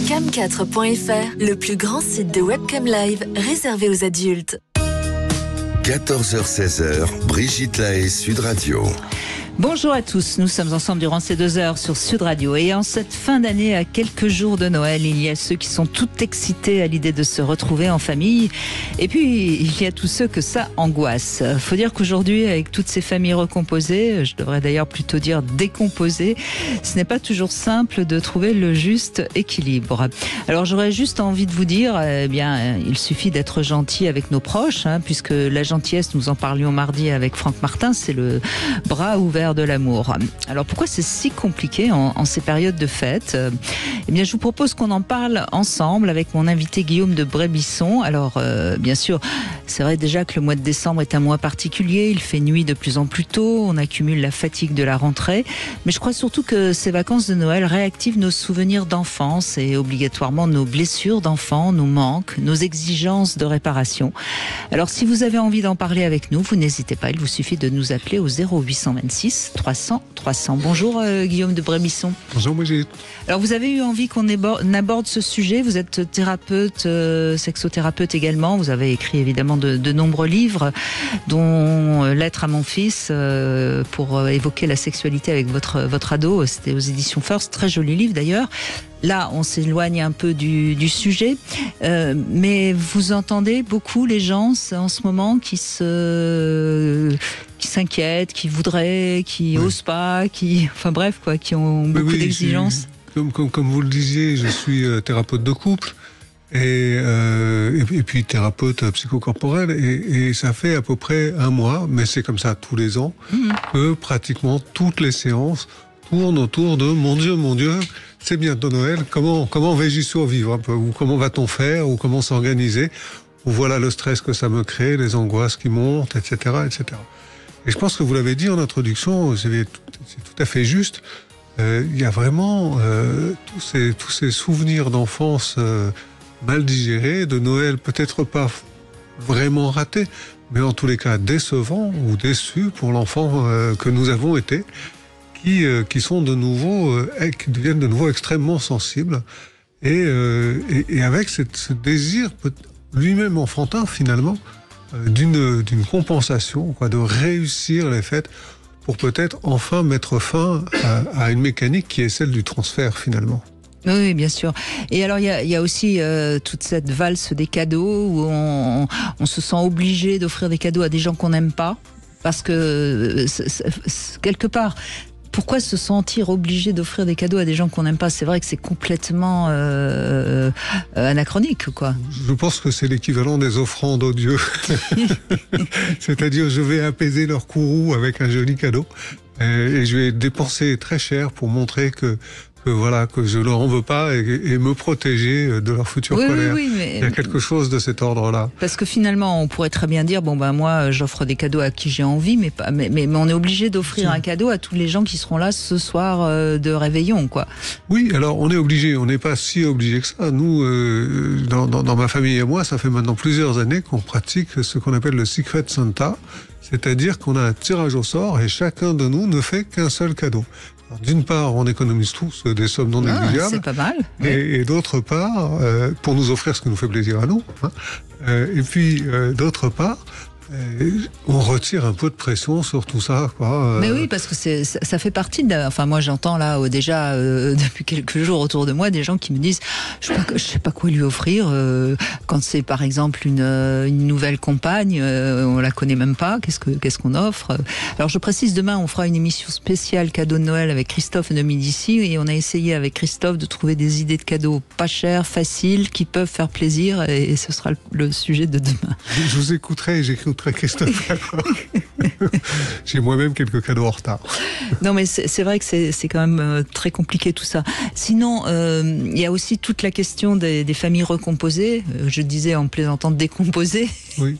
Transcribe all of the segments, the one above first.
cam4.fr, le plus grand site de webcam live réservé aux adultes. 14h-16h, Brigitte Lahaie, Sud Radio. Bonjour à tous, nous sommes ensemble durant ces 2 heures sur Sud Radio et en cette fin d'année, à quelques jours de Noël, il y a ceux qui sont tout excités à l'idée de se retrouver en famille et puis il y a tous ceux que ça angoisse. Faut dire qu'aujourd'hui, avec toutes ces familles recomposées, je devrais d'ailleurs plutôt dire décomposées, ce n'est pas toujours simple de trouver le juste équilibre. Alors j'aurais juste envie de vous dire, il suffit d'être gentil avec nos proches, puisque la gentillesse, nous en parlions mardi avec Franck Martin, c'est le bras ouvert de l'amour. Alors pourquoi c'est si compliqué en ces périodes de fête ? Je vous propose qu'on en parle ensemble avec mon invité Guillaume de Brébisson. Alors bien sûr, c'est vrai déjà que le mois de décembre est un mois particulier, il fait nuit de plus en plus tôt, on accumule la fatigue de la rentrée, mais je crois surtout que ces vacances de Noël réactivent nos souvenirs d'enfance et obligatoirement nos blessures d'enfants, nos manques, nos exigences de réparation. Alors si vous avez envie d'en parler avec nous, vous n'hésitez pas, il vous suffit de nous appeler au 0826 300 300. Bonjour Guillaume de Brébisson. Bonjour Brigitte. Alors vous avez eu envie qu'on aborde ce sujet, vous êtes thérapeute, sexothérapeute également, vous avez écrit évidemment de nombreux livres, dont Lettre à mon fils, pour évoquer la sexualité avec votre ado, c'était aux éditions First, très joli livre d'ailleurs. Là, on s'éloigne un peu du sujet, mais vous entendez beaucoup les gens en ce moment qui s'inquiètent, qui voudraient, qui osent pas, qui ont beaucoup d'exigences. Comme vous le disiez, je suis thérapeute de couple et puis thérapeute psychocorporel et ça fait à peu près 1 mois, mais c'est comme ça tous les ans, que pratiquement toutes les séances tournent autour de mon Dieu, c'est bientôt Noël, comment vais-je y survivre un peu, ou comment va-t-on faire, ou comment s'organiser, ou voilà le stress que ça me crée, les angoisses qui montent, etc., etc. Et je pense que vous l'avez dit en introduction, c'est tout à fait juste. Il y a vraiment tous ces souvenirs d'enfance mal digérés, de Noël peut-être pas vraiment ratés, mais en tous les cas décevants ou déçus pour l'enfant que nous avons été, qui sont qui deviennent de nouveau extrêmement sensibles et avec ce désir lui-même enfantin finalement d'une compensation, de réussir les fêtes pour peut-être enfin mettre fin à une mécanique qui est celle du transfert finalement. Oui, bien sûr. Et alors, il y a aussi toute cette valse des cadeaux où on se sent obligé d'offrir des cadeaux à des gens qu'on n'aime pas, parce que quelque part, pourquoi se sentir obligé d'offrir des cadeaux à des gens qu'on n'aime pas ? C'est vrai que c'est complètement anachronique, quoi. Je pense que c'est l'équivalent des offrandes aux dieux. C'est-à-dire, je vais apaiser leur courroux avec un joli cadeau et je vais dépenser très cher pour montrer que je leur en veux pas et me protéger de leur future colère. Oui, mais il y a quelque chose de cet ordre-là. Parce que finalement, on pourrait très bien dire, moi, j'offre des cadeaux à qui j'ai envie, mais on est obligé d'offrir un cadeau à tous les gens qui seront là ce soir de réveillon, quoi. Oui, alors on est obligé, on n'est pas si obligé que ça. Nous, dans ma famille et moi, ça fait maintenant plusieurs années qu'on pratique ce qu'on appelle le Secret Santa, c'est-à-dire qu'on a un tirage au sort et chacun de nous ne fait qu'un seul cadeau. Alors, d'une part, on économise tous des sommes non négligeables. C'est pas mal. Et d'autre part, pour nous offrir ce qui nous fait plaisir à nous. Et puis, d'autre part, on retire un peu de pression sur tout ça, quoi. Mais oui, parce que ça fait partie de... moi, j'entends là déjà depuis quelques jours autour de moi des gens qui me disent je sais pas quoi lui offrir quand c'est par exemple une nouvelle compagne, on la connaît même pas. Qu'est-ce qu'on offre ? Alors je précise, demain on fera une émission spéciale cadeau de Noël avec Christophe de Médicis et on a essayé avec Christophe de trouver des idées de cadeaux pas chers, faciles, qui peuvent faire plaisir et ce sera le sujet de demain. Je vous écouterai et j'écouterai Christophe. J'ai moi-même quelques cadeaux en retard. Non, mais c'est vrai que c'est quand même très compliqué tout ça. Sinon, il y a aussi toute la question des familles recomposées. Je disais en plaisantant décomposées. Oui.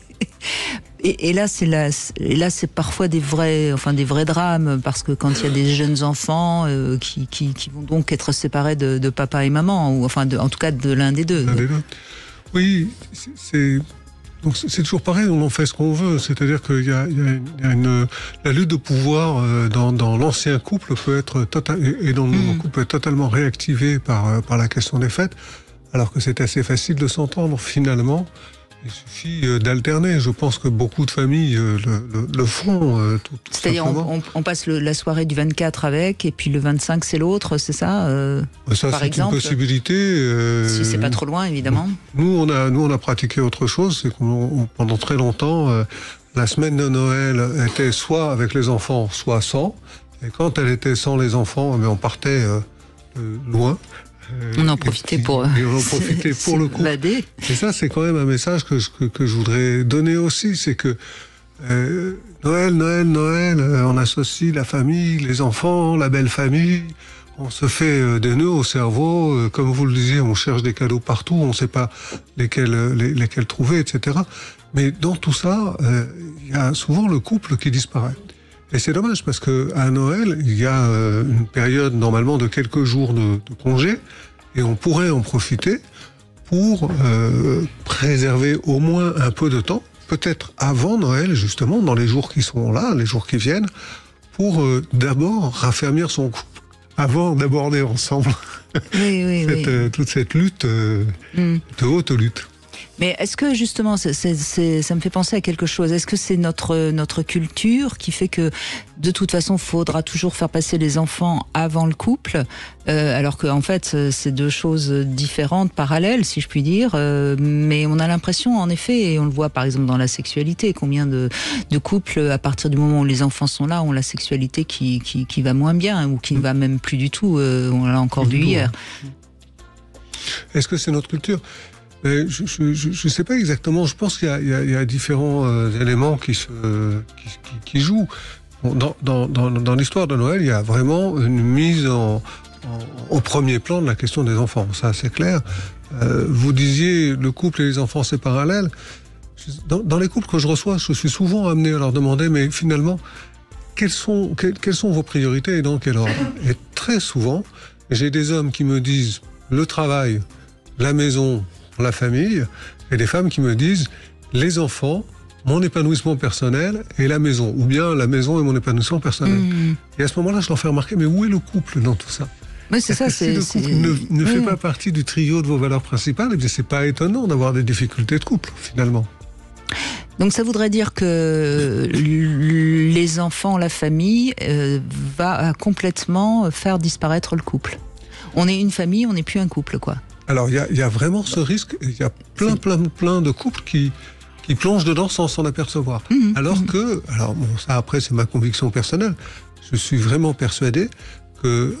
Et là, c'est parfois des vrais drames, parce que quand il y a des jeunes enfants qui vont donc être séparés de papa et maman, ou en tout cas de l'un des deux. Oui, Donc c'est toujours pareil, on en fait ce qu'on veut. C'est-à-dire qu'il y a la lutte de pouvoir dans l'ancien couple peut être et dans le nouveau couple peut être totalement réactivée par la question des fêtes, alors que c'est assez facile de s'entendre finalement. Il suffit d'alterner. Je pense que beaucoup de familles le font. C'est-à-dire on passe la soirée du 24 avec, et puis le 25 c'est l'autre, c'est ça ça, par exemple, une possibilité. Si c'est pas trop loin, évidemment. Nous, on a pratiqué autre chose. C'est qu'on pendant très longtemps, la semaine de Noël était soit avec les enfants, soit sans. Et quand elle était sans les enfants, on partait loin. On en profitait pour le coup. Et ça, c'est quand même un message que je voudrais donner aussi, c'est que Noël, on associe la famille, les enfants, la belle famille, on se fait des nœuds au cerveau, comme vous le disiez, on cherche des cadeaux partout, on ne sait pas lesquels trouver, etc. Mais dans tout ça, il y a souvent le couple qui disparaît. Et c'est dommage parce que à Noël, il y a une période normalement de quelques jours de congé et on pourrait en profiter pour préserver au moins un peu de temps, peut-être avant Noël justement, dans les jours qui sont là, les jours qui viennent, pour d'abord raffermir son couple, avant d'aborder ensemble toute cette lutte, de haute lutte. Mais est-ce que justement, ça me fait penser à quelque chose. Est-ce que c'est notre culture qui fait que de toute façon, il faudra toujours faire passer les enfants avant le couple, alors qu'en fait, c'est deux choses différentes, parallèles, si je puis dire. Mais on a l'impression, en effet, et on le voit par exemple dans la sexualité, combien de couples, à partir du moment où les enfants sont là, ont la sexualité qui va moins bien, ou qui ne va même plus du tout. On l'a encore vu hier. Est-ce que c'est notre culture ? Je sais pas exactement. Je pense qu'il y a différents éléments qui jouent. Dans l'histoire de Noël, il y a vraiment une mise au premier plan de la question des enfants. Ça, c'est clair. Vous disiez le couple et les enfants, c'est parallèle. Dans les couples que je reçois, je suis souvent amené à leur demander, mais finalement, quelles sont vos priorités et dans quel ordre ? Et très souvent, j'ai des hommes qui me disent le travail, la maison, la famille, et des femmes qui me disent les enfants, mon épanouissement personnel et la maison, ou bien la maison et mon épanouissement personnel. Et à ce moment-là, je leur fais remarquer, mais où est le couple dans tout ça ? Mais c'est ça, si le couple ne fait pas partie du trio de vos valeurs principales, eh bien c'est pas étonnant d'avoir des difficultés de couple, finalement. Donc ça voudrait dire que les enfants, la famille, va complètement faire disparaître le couple. On est une famille, on n'est plus un couple, quoi. Alors, il y a vraiment ce risque. Il y a plein de couples qui plongent dedans sans s'en apercevoir. Ça après, c'est ma conviction personnelle. Je suis vraiment persuadé que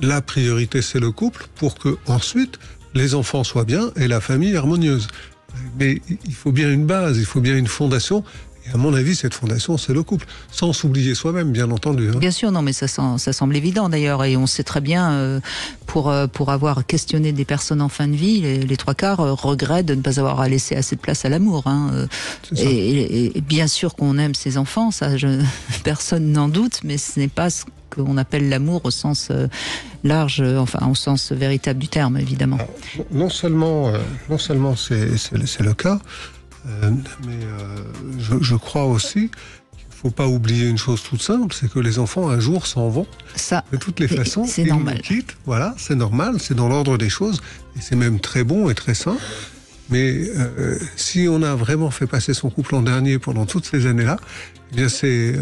la priorité, c'est le couple pour que ensuite les enfants soient bien et la famille harmonieuse. Mais il faut bien une base, il faut bien une fondation. Et à mon avis, cette fondation, c'est le couple. Sans s'oublier soi-même, bien entendu. Hein. Bien sûr, non, mais ça semble évident d'ailleurs. Et on sait très bien, pour avoir questionné des personnes en fin de vie, les trois quarts regrettent de ne pas avoir laissé assez de place à l'amour. Hein. Et bien sûr qu'on aime ses enfants, ça, personne n'en doute, mais ce n'est pas ce qu'on appelle l'amour au sens large, enfin au sens véritable du terme, évidemment. Alors, non seulement c'est le cas, mais je crois aussi qu'il ne faut pas oublier une chose toute simple, c'est que les enfants un jour s'en vont. Ça, de toutes les façons, c'est normal. Ils nous quittent, voilà, c'est normal, c'est dans l'ordre des choses, et c'est même très bon et très sain. Mais si on a vraiment fait passer son couple en dernier pendant toutes ces années-là, eh bien c'est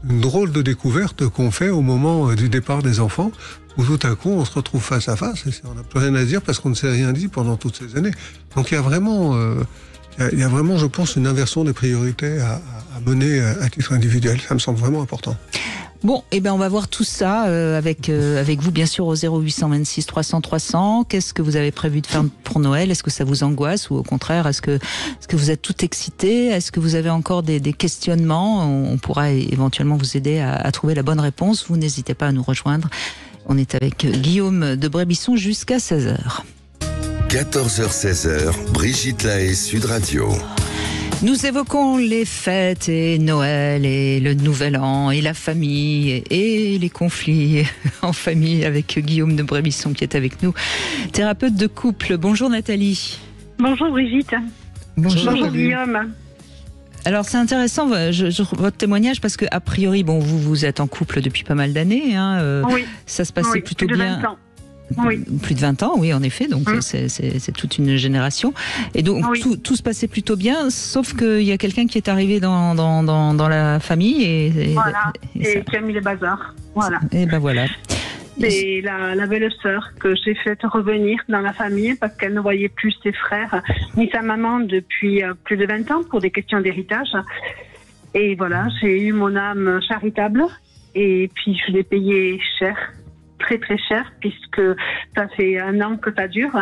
une drôle de découverte qu'on fait au moment du départ des enfants, où tout à coup on se retrouve face à face, et on n'a plus rien à dire parce qu'on ne s'est rien dit pendant toutes ces années. Donc il y a vraiment... Il y a vraiment, je pense, une inversion des priorités à mener à titre individuel. Ça me semble vraiment important. Bon, on va voir tout ça avec vous, bien sûr, au 0826 300 300. Qu'est-ce que vous avez prévu de faire pour Noël ? Est-ce que ça vous angoisse ou au contraire, est-ce que vous êtes tout excité ? Est-ce que vous avez encore des questionnements ? On pourra éventuellement vous aider à trouver la bonne réponse. Vous n'hésitez pas à nous rejoindre. On est avec Guillaume de Brébisson jusqu'à 16h. 14h-16h, Brigitte Lahaie, Sud Radio. Nous évoquons les fêtes et Noël et le Nouvel An et la famille et les conflits en famille avec Guillaume de Brébisson qui est avec nous, thérapeute de couple. Bonjour Nathalie. Bonjour Brigitte. Bonjour. Bonjour Guillaume. Alors c'est intéressant votre témoignage parce que a priori vous êtes en couple depuis pas mal d'années. Oui. Ça se passait plutôt plus de bien. 20 ans. Oui. Plus de 20 ans, oui, en effet. Donc, c'est toute une génération. Et donc, tout se passait plutôt bien, sauf qu'il y a quelqu'un qui est arrivé dans la famille et qui a mis le bazar. Voilà. Et ben voilà. C'est la belle-sœur que j'ai fait revenir dans la famille parce qu'elle ne voyait plus ses frères ni sa maman depuis plus de 20 ans pour des questions d'héritage. Et voilà, j'ai eu mon âme charitable et puis je l'ai payé cher. Très très cher puisque ça fait 1 an que ça dure.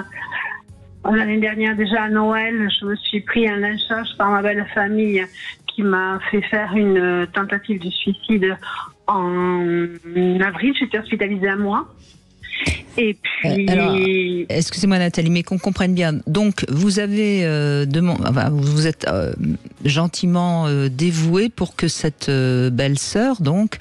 L'année dernière déjà à Noël, je me suis pris un lynchage par ma belle famille qui m'a fait faire une tentative de suicide en avril. J'étais hospitalisée 1 mois. Et puis... Alors, excusez-moi Nathalie, mais qu'on comprenne bien. Donc, vous avez vous êtes gentiment dévouée pour que cette belle-sœur donc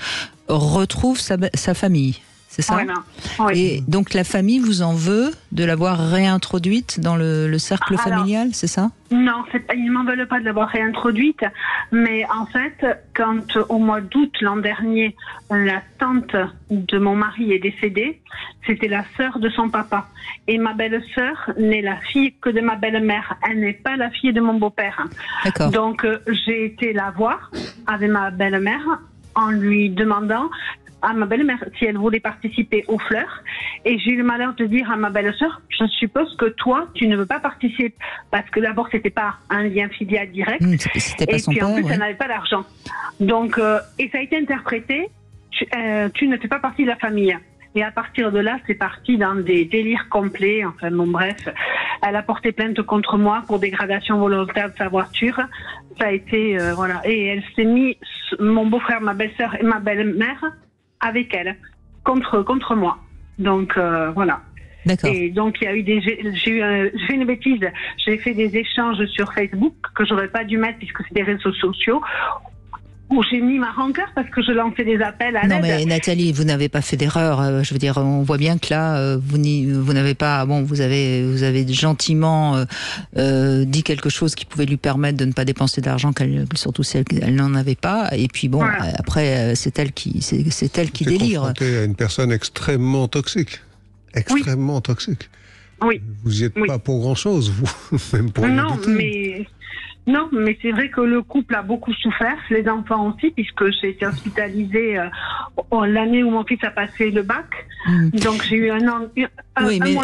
retrouve sa famille. C'est ça? Voilà. Oui. Et donc la famille vous en veut de l'avoir réintroduite dans le cercle familial, c'est ça? Non, ils ne m'en veulent pas de l'avoir réintroduite, mais en fait, quand au mois d'août l'an dernier, la tante de mon mari est décédée, c'était la sœur de son papa. Et ma belle-sœur n'est la fille que de ma belle-mère, elle n'est pas la fille de mon beau-père. D'accord. Donc j'ai été la voir avec ma belle-mère en lui demandant à ma belle-mère si elle voulait participer aux fleurs. Et j'ai eu le malheur de dire à ma belle-sœur, je suppose que toi, tu ne veux pas participer. Parce que d'abord, c'était pas un lien filial direct. C'était pas et son puis en père, plus, elle n'avait pas d'argent. Donc, et ça a été interprété, tu ne fais pas partie de la famille. Et à partir de là, c'est parti dans des délires complets. Enfin, bon, bref. Elle a porté plainte contre moi pour dégradation volontaire de sa voiture. Ça a été, voilà. Et elle s'est mis, mon beau-frère, ma belle-sœur et ma belle-mère, avec elle, contre moi. Donc, voilà. D'accord. Et donc, il y a eu j'ai fait une bêtise. J'ai fait des échanges sur Facebook que j'aurais pas dû mettre puisque c'est des réseaux sociaux où j'ai mis ma rancœur parce que je lançais des appels à l'aide. Non mais Nathalie, vous n'avez pas fait d'erreur. Je veux dire, on voit bien que là, vous n'avez pas. Bon, vous avez gentiment dit quelque chose qui pouvait lui permettre de ne pas dépenser d'argent, surtout si elle n'en avait pas. Et puis bon, voilà. Après, c'est elle qui délire. Confrontée à une personne extrêmement toxique, toxique. Oui. Vous n'y êtes pas pour grand-chose, vous, même pour rien du tout. Non, mais c'est vrai que le couple a beaucoup souffert, les enfants aussi, puisque j'ai été hospitalisée l'année où mon fils a passé le bac. Donc j'ai eu un mois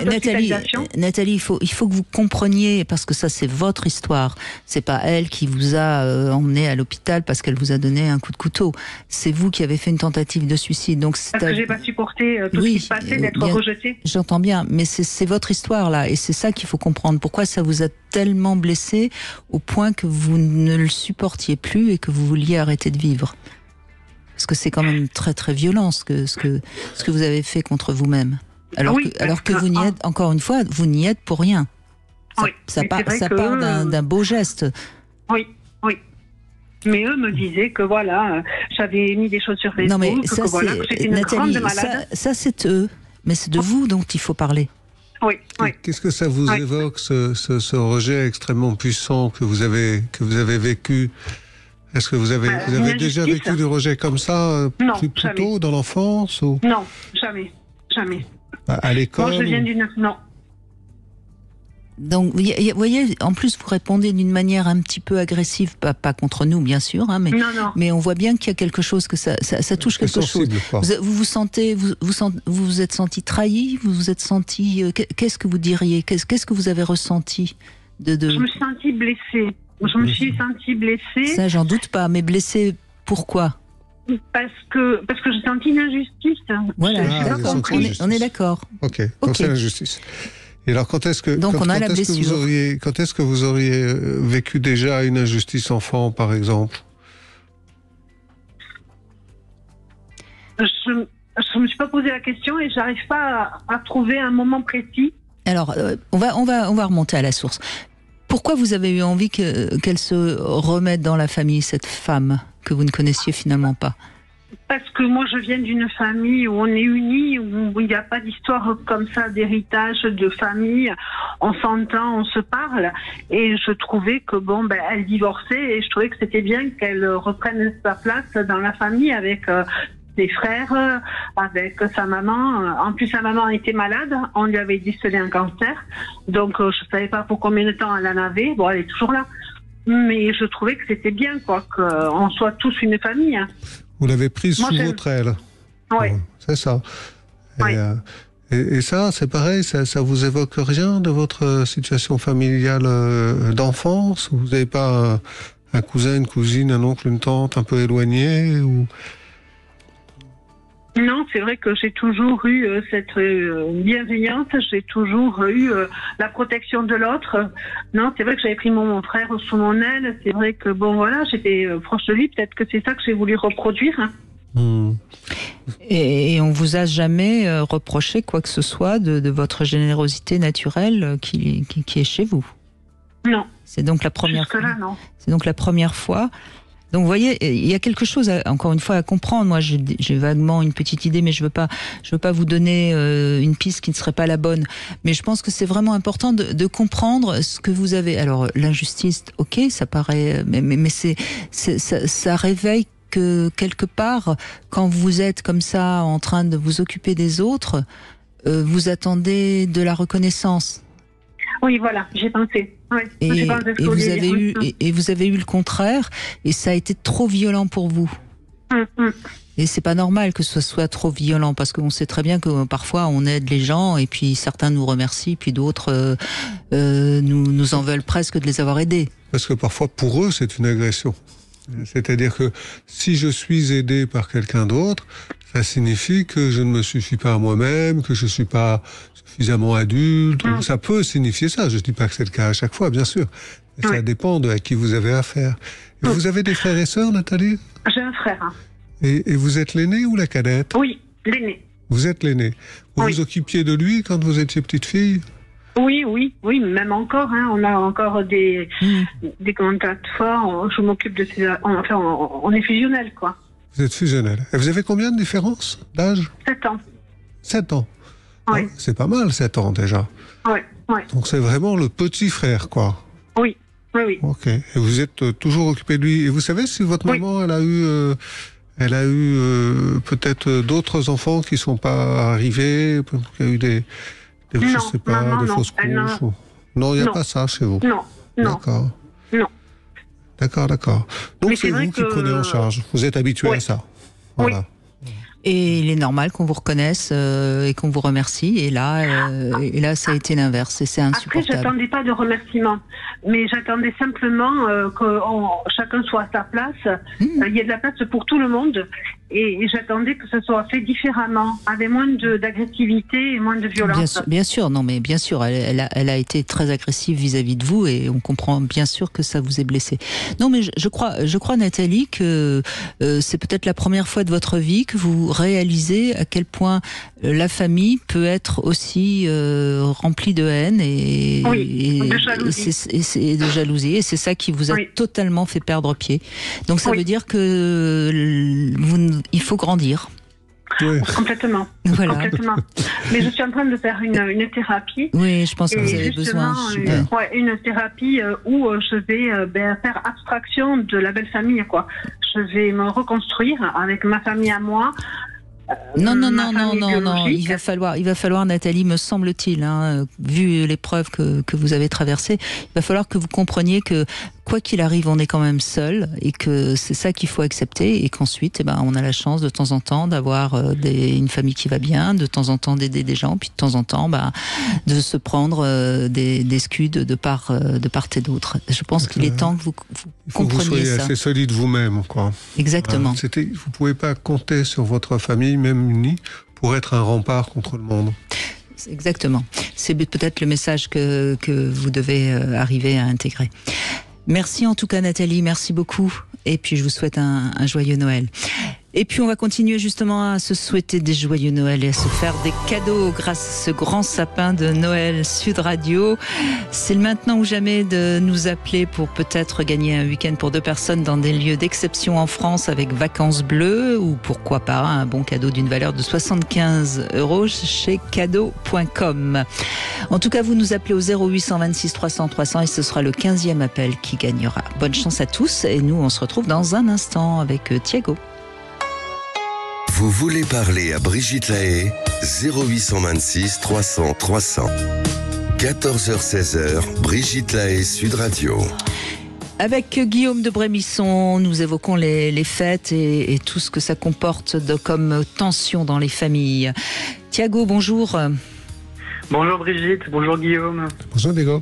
d'hospitalisation. Nathalie, il faut que vous compreniez, parce que ça c'est votre histoire. C'est pas elle qui vous a emmené à l'hôpital parce qu'elle vous a donné un coup de couteau. C'est vous qui avez fait une tentative de suicide. Donc parce que j'ai pas supporté tout ce qui se passait, d'être rejetée. J'entends bien, mais c'est votre histoire là, et c'est ça qu'il faut comprendre. Pourquoi ça vous a tellement blessé au point que vous ne le supportiez plus et que vous vouliez arrêter de vivre? Parce que c'est quand même très très violent ce que vous avez fait contre vous-même. Alors que vous n'y êtes, encore une fois, vous n'y êtes pour rien. Ça part d'un beau geste. Oui. Mais eux me disaient que voilà, j'avais mis des choses sur Facebook. Non mais ça que j'étais une Nathalie, grande malade. Ça c'est eux, mais c'est de vous dont il faut parler. Oui. Qu'est-ce que ça vous évoque, ce rejet extrêmement puissant que vous avez vécu? Est-ce que vous avez déjà vécu du rejet comme ça plus tôt dans l'enfance ou... Non, jamais. À l'école? Moi, je viens d'une... Non. Donc, vous voyez, en plus, vous répondez d'une manière un petit peu agressive, pas contre nous, bien sûr, hein, mais on voit bien qu'il y a quelque chose, que ça touche quelque chose. Vous vous êtes senti trahi, vous vous êtes senti... Qu'est-ce que vous diriez? Qu'est-ce que vous avez ressenti de... Je me suis sentie blessée. Ça, j'en doute pas, mais blessée, pourquoi? Parce que j'ai senti une injustice. Voilà, on est d'accord. Ok, donc c'est l'injustice. Et alors, quand est-ce que vous auriez vécu déjà une injustice enfant, par exemple? Je me suis pas posé la question et j'arrive pas à trouver un moment précis. Alors, on va remonter à la source. Pourquoi vous avez eu envie qu'elle se remette dans la famille, cette femme que vous ne connaissiez finalement pas? Parce que moi, je viens d'une famille où on est unis, où il n'y a pas d'histoire comme ça d'héritage, de famille. On s'entend, on se parle. Et je trouvais que, elle divorçait et je trouvais que c'était bien qu'elle reprenne sa place dans la famille avec ses frères, avec sa maman. En plus, sa maman était malade. On lui avait décelé un cancer. Donc, je ne savais pas pour combien de temps elle en avait. Bon, elle est toujours là. Mais je trouvais que c'était bien, quoi, qu'on soit tous une famille. Hein. Vous l'avez prise sous votre aile. Oui. C'est ça. Oui. Et ça, c'est pareil, ça vous évoque rien de votre situation familiale d'enfance? Vous n'avez pas un cousin, une cousine, un oncle, une tante un peu éloignés ou... Non, c'est vrai que j'ai toujours eu cette bienveillance, j'ai toujours eu la protection de l'autre. Non, c'est vrai que j'avais pris mon frère sous mon aile, c'est vrai que j'étais proche de lui, peut-être que c'est ça que j'ai voulu reproduire. Hein. Et on vous a jamais reproché quoi que ce soit de votre générosité naturelle qui est chez vous? Non. C'est donc la première Jusque-là, non. C'est donc la première fois. Donc, vous voyez, il y a quelque chose, encore une fois, à comprendre. Moi, j'ai vaguement une petite idée, mais je veux pas vous donner une piste qui ne serait pas la bonne. Mais je pense que c'est vraiment important de comprendre ce que vous avez. Alors, l'injustice, ok, ça paraît, mais ça réveille que quelque part, quand vous êtes comme ça, en train de vous occuper des autres, vous attendez de la reconnaissance. Oui, voilà, j'ai pensé. Oui, et vous avez eu le contraire, et ça a été trop violent pour vous. Et c'est pas normal que ce soit trop violent, parce qu'on sait très bien que parfois on aide les gens, et puis certains nous remercient, puis d'autres nous en veulent presque de les avoir aidés. Parce que parfois pour eux c'est une agression. C'est-à-dire que si je suis aidé par quelqu'un d'autre, ça signifie que je ne me suffis pas à moi-même, que je ne suis pas suffisamment adulte. Ça peut signifier ça. Je ne dis pas que c'est le cas à chaque fois, bien sûr. Mais ça dépend de à qui vous avez affaire. Et vous avez des frères et sœurs, Nathalie? J'ai un frère. Hein. Et vous êtes l'aînée ou la cadette? Oui, l'aînée. Vous êtes l'aînée. Vous vous occupiez de lui quand vous étiez petite fille? Oui, même encore. Hein, on a encore des contacts forts. Je m'occupe de ces... Enfin, on est fusionnels, quoi. Vous êtes fusionnels. Et vous avez combien de différence d'âge? 7 ans. 7 ans. Oui. Ah, c'est pas mal, 7 ans déjà. Oui. Donc c'est vraiment le petit frère, quoi. Oui. Ok. Et vous êtes toujours occupé de lui. Et vous savez si votre maman, elle a eu peut-être d'autres enfants qui sont pas arrivés, qu'il y a eu des je sais pas, des fausses couches. Non, il n'y a pas ça chez vous. Non. D'accord. Non. D'accord. Donc c'est vous qui prenez en charge. Vous êtes habitué à ça. Voilà. Et il est normal qu'on vous reconnaisse et qu'on vous remercie. Et là, ça a été l'inverse. Et c'est insupportable. Après, j'attendais pas de remerciements, mais j'attendais simplement que chacun soit à sa place. Il y ait de la place pour tout le monde. Et j'attendais que ce soit fait différemment, avec moins d'agressivité et moins de violence. Bien sûr, non, mais bien sûr, elle a été très agressive vis-à-vis de vous, et on comprend bien sûr que ça vous ait blessé. Non, mais je crois, Nathalie, que c'est peut-être la première fois de votre vie que vous réalisez à quel point la famille peut être aussi remplie de haine et de jalousie. Et c'est ça qui vous a totalement fait perdre pied. Donc ça veut dire que il faut grandir. Oui. Complètement. Mais je suis en train de faire une thérapie. Oui, je pense que vous avez besoin. Une thérapie où je vais faire abstraction de la belle famille, quoi. Je vais me reconstruire avec ma famille à moi. Non. Il va falloir, Nathalie, me semble-t-il, vu les preuves que vous avez traversées, il va falloir que vous compreniez que quoi qu'il arrive, on est quand même seul, et que c'est ça qu'il faut accepter, et qu'ensuite, on a la chance de temps en temps d'avoir une famille qui va bien, de temps en temps d'aider des gens, puis de temps en temps de se prendre des scuds de part et d'autre. Je pense qu'il est temps que vous compreniez ça. Vous soyez assez solide vous-même, quoi. Exactement. Vous pouvez pas compter sur votre famille, même unie, pour être un rempart contre le monde. Exactement. C'est peut-être le message que vous devez arriver à intégrer. Merci en tout cas, Nathalie, merci beaucoup. Et puis je vous souhaite un joyeux Noël. Et puis on va continuer justement à se souhaiter des joyeux Noël et à se faire des cadeaux grâce à ce grand sapin de Noël Sud Radio. C'est le maintenant ou jamais de nous appeler pour peut-être gagner un week-end pour 2 personnes dans des lieux d'exception en France avec Vacances Bleues ou pourquoi pas un bon cadeau d'une valeur de 75 € chez cadeau.com. En tout cas, vous nous appelez au 0826 300 300 et ce sera le 15e appel qui gagnera. Bonne chance à tous et nous on se retrouve dans un instant avec Thiago. Vous voulez parler à Brigitte Lahaie 0826 300 300. 14h-16h, Brigitte Lahaie, Sud Radio. Avec Guillaume de Brémisson, nous évoquons les fêtes et tout ce que ça comporte comme tension dans les familles. Thiago, bonjour. Bonjour Brigitte, bonjour Guillaume. Bonjour Diego.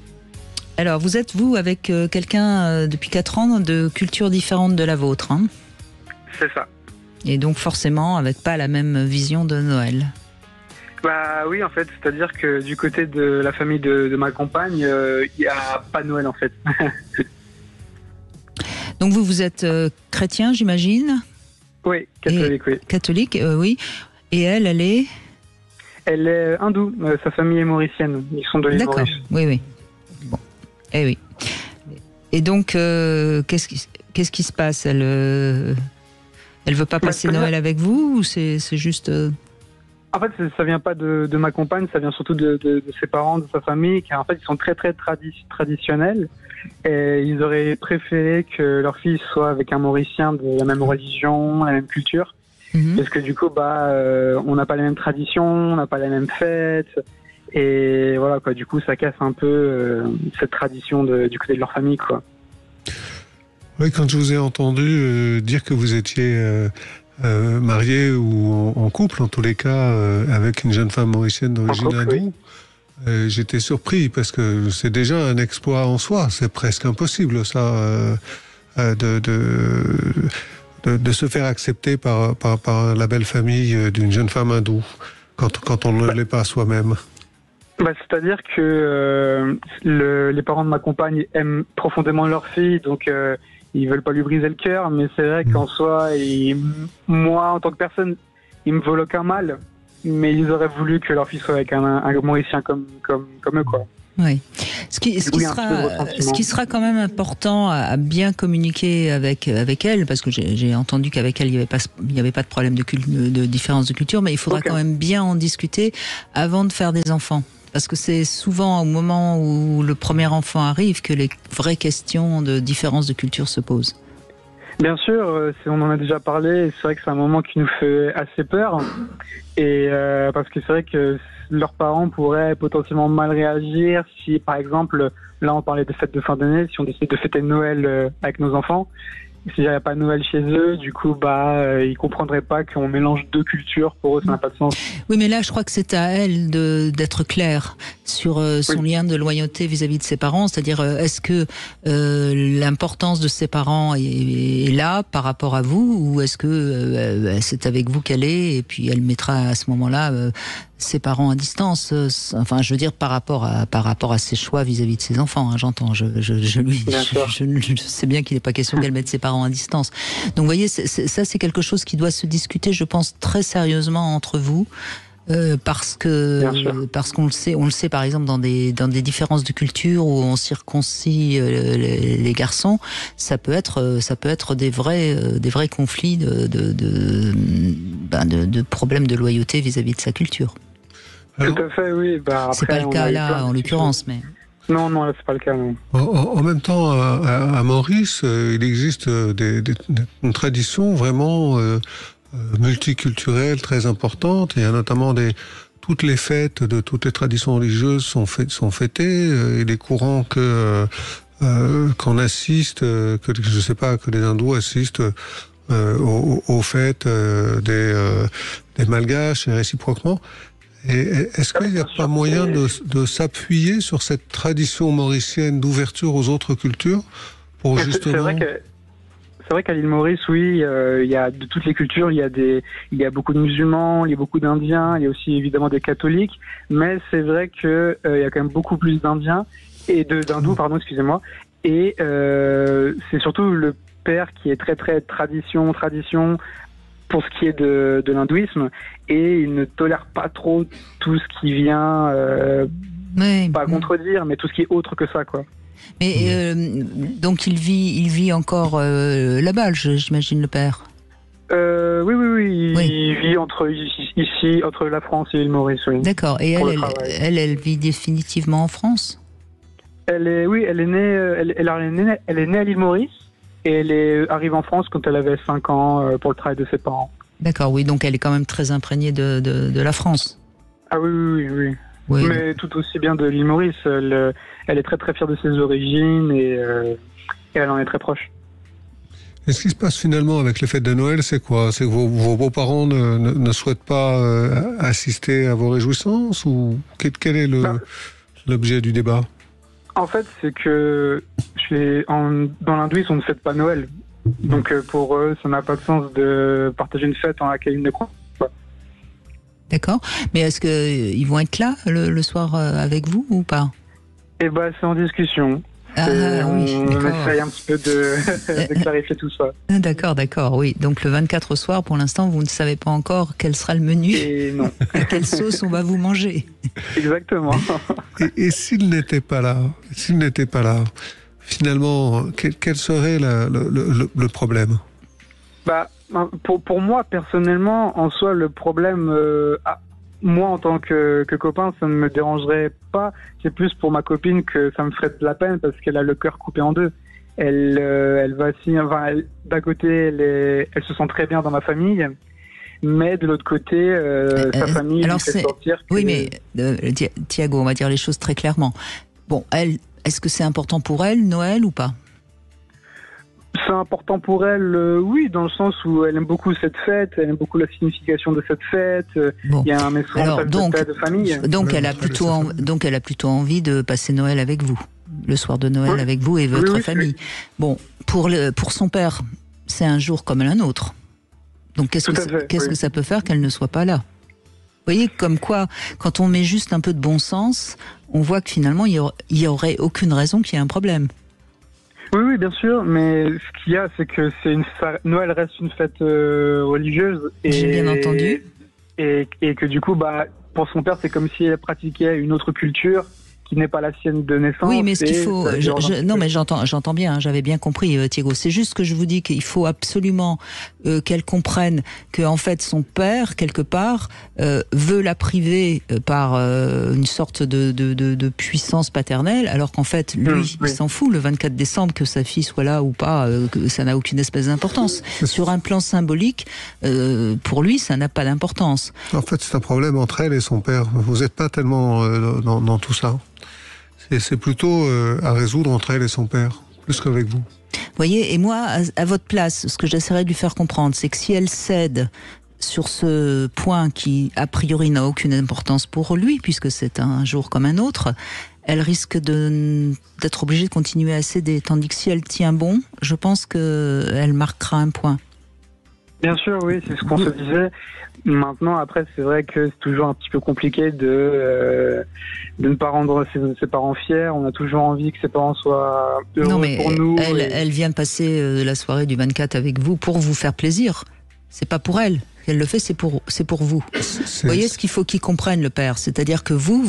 Alors, vous êtes, vous, avec quelqu'un depuis 4 ans de culture différente de la vôtre, hein ? C'est ça. Et donc forcément avec pas la même vision de Noël. Bah oui, en fait, c'est-à-dire que du côté de la famille de ma compagne, il n'y a pas de Noël en fait. Donc vous êtes chrétien, j'imagine ? Oui, catholique, oui. Catholique, oui. Et elle est ? Elle est hindoue, sa famille est mauricienne, ils sont de l'île D'accord, Maurice. oui. Bon, oui. Et donc, qu'est-ce qui se passe ? Elle veut pas passer Noël avec vous ou c'est juste... En fait, ça vient pas de ma compagne, ça vient surtout de ses parents, de sa famille, car en fait, ils sont très très traditionnels et ils auraient préféré que leur fille soit avec un Mauricien de la même religion, la même culture, parce que du coup, on n'a pas les mêmes traditions, on n'a pas les mêmes fêtes et voilà quoi. Du coup, ça casse un peu cette tradition du côté de leur famille, quoi. Oui, quand je vous ai entendu dire que vous étiez marié ou en couple, en tous les cas, avec une jeune femme mauricienne d'origine hindoue, j'étais surpris parce que c'est déjà un exploit en soi. C'est presque impossible, ça, de se faire accepter par la belle famille d'une jeune femme hindoue quand on ne l'est pas soi-même. C'est-à-dire que les parents de ma compagne aiment profondément leur fille, donc ils veulent pas lui briser le cœur, mais c'est vrai qu'en soi, moi, en tant que personne, il me vaut aucun mal, mais ils auraient voulu que leur fille soit avec un Mauricien comme eux, quoi. Oui. Ce qui sera quand même important à bien communiquer avec elle, parce que j'ai entendu qu'avec elle, il n'y avait pas de problème de différence de culture, mais il faudra quand même bien en discuter avant de faire des enfants. Parce que c'est souvent au moment où le premier enfant arrive que les vraies questions de différence de culture se posent. Bien sûr, on en a déjà parlé, c'est vrai que c'est un moment qui nous fait assez peur, et parce que c'est vrai que leurs parents pourraient potentiellement mal réagir si, par exemple, là on parlait des fêtes de fin d'année, si on décide de fêter Noël avec nos enfants, s'il n'y avait pas Noël chez eux, du coup, ils comprendraient pas qu'on mélange 2 cultures. Pour eux, ça n'a pas de sens. Oui, mais là, je crois que c'est à elle d'être claire sur son lien de loyauté vis-à-vis de ses parents. C'est-à-dire, est-ce que l'importance de ses parents est là par rapport à vous, ou est-ce que c'est avec vous qu'elle est et puis elle mettra à ce moment-là ses parents à distance, enfin, je veux dire par rapport à ses choix vis-à-vis de ses enfants, hein, j'entends. Je sais bien qu'il n'est pas question qu'elle mette ses parents à distance. Donc, vous voyez, ça, c'est quelque chose qui doit se discuter, je pense, très sérieusement entre vous, parce qu'on le sait, par exemple, dans des différences de culture où on circoncie les garçons, ça peut être des vrais conflits de problèmes de loyauté vis-à-vis de sa culture. Alors, tout à fait, oui. Après, c'est pas le cas là, en l'occurrence, mais... Non, là, c'est pas le cas, non. En même temps, à Maurice, il existe une tradition vraiment multiculturelle très importante. Il y a notamment toutes les fêtes de toutes les traditions religieuses sont fêtées. Il est courant qu'on assiste, que les hindous assistent aux fêtes des malgaches et réciproquement. Et est-ce qu'il n'y a pas moyen de s'appuyer sur cette tradition mauricienne d'ouverture aux autres cultures pour justement... C'est vrai qu'à l'île Maurice, oui, il y a de toutes les cultures, il y a beaucoup de musulmans, il y a beaucoup d'Indiens, il y a aussi évidemment des catholiques, mais c'est vrai qu'il y a quand même beaucoup plus d'Indiens et d'hindous, pardon, excusez-moi, et c'est surtout le père qui est très très tradition, pour ce qui est de l'hindouisme, et il ne tolère pas trop tout ce qui vient, pas contredire, mais tout ce qui est autre que ça, quoi. Mais donc il vit encore là-bas, j'imagine, le père. Oui. Il vit entre la France et l'île Maurice. Oui. D'accord. Et elle vit définitivement en France? Elle est née à l'île Maurice, et elle est arrivée en France quand elle avait 5 ans pour le travail de ses parents. D'accord, oui. Donc elle est quand même très imprégnée de la France. Ah oui. Mais tout aussi bien de l'île Maurice. Elle est très très fière de ses origines, et elle en est très proche. Et ce qui se passe finalement avec les fêtes de Noël, c'est quoi? C'est que vos beaux-parents ne souhaitent pas assister à vos réjouissances, ou quel est l'objet du débat? En fait, c'est que dans l'hindouisme, on ne fête pas Noël. Donc pour eux, ça n'a pas de sens de partager une fête en laquelle ils ne croient pas. D'accord. Mais est-ce qu'ils vont être là le soir avec vous ou pas? Eh ben, c'est en discussion. On essaye un petit peu de clarifier tout ça. D'accord, oui. Donc le 24 au soir, pour l'instant, vous ne savez pas encore quel sera le menu. Et non. À quelle sauce on va vous manger. Exactement. Et s'il n'était pas là, finalement, quel serait le problème? Pour moi, personnellement, en soi, le problème... moi, en tant que copain, ça ne me dérangerait pas. C'est plus pour ma copine que ça me ferait de la peine, parce qu'elle a le cœur coupé en deux. Elle va d'un côté, elle se sent très bien dans ma famille, mais de l'autre côté, sa famille lui fait sortir. Oui, mais Thiago, on va dire les choses très clairement. Bon, est-ce que c'est important pour elle, Noël, ou pas? C'est important pour elle, oui, dans le sens où elle aime beaucoup cette fête, elle aime beaucoup la signification de cette fête. Bon. Il y a un message de famille. Donc elle a plutôt envie de passer Noël avec vous, le soir de Noël avec vous et votre famille. Oui. Bon, pour son père, c'est un jour comme un autre. Donc qu'est-ce que ça peut faire qu'elle ne soit pas là? Vous voyez, comme quoi, quand on met juste un peu de bon sens, on voit que finalement, il y aurait aucune raison qu'il y ait un problème. Oui, bien sûr, mais ce qu'il y a, c'est que Noël reste une fête religieuse. J'ai bien entendu. Et que du coup, pour son père, c'est comme si elle pratiquait une autre culture qui n'est pas la sienne de naissance. Oui, mais ce qu'il faut... non, mais j'entends bien, hein, j'avais bien compris, Thiago. C'est juste que je vous dis qu'il faut absolument qu'elle comprenne que, en fait, son père, quelque part, veut la priver par une sorte de puissance paternelle, alors qu'en fait, lui, il s'en fout, le 24 décembre, que sa fille soit là ou pas, que ça n'a aucune espèce d'importance. Sur un plan symbolique, pour lui, ça n'a pas d'importance. En fait, c'est un problème entre elle et son père. Vous n'êtes pas tellement dans tout ça. C'est plutôt à résoudre entre elle et son père, plus qu'avec vous. Vous voyez, et moi, à votre place, ce que j'essaierai de lui faire comprendre, c'est que si elle cède sur ce point qui, a priori, n'a aucune importance pour lui, puisque c'est un jour comme un autre, elle risque d'être obligée de continuer à céder. Tandis que si elle tient bon, je pense qu'elle marquera un point. Bien sûr, oui, c'est ce qu'on se disait. Maintenant, après, c'est vrai que c'est toujours un petit peu compliqué de ne pas rendre ses parents fiers. On a toujours envie que ses parents soient heureux pour nous. Elle vient de passer la soirée du 24 avec vous pour vous faire plaisir. C'est pas pour elle. Elle le fait, c'est pour vous. Vous voyez ce qu'il faut qu'il comprenne, le père. C'est-à-dire que vous...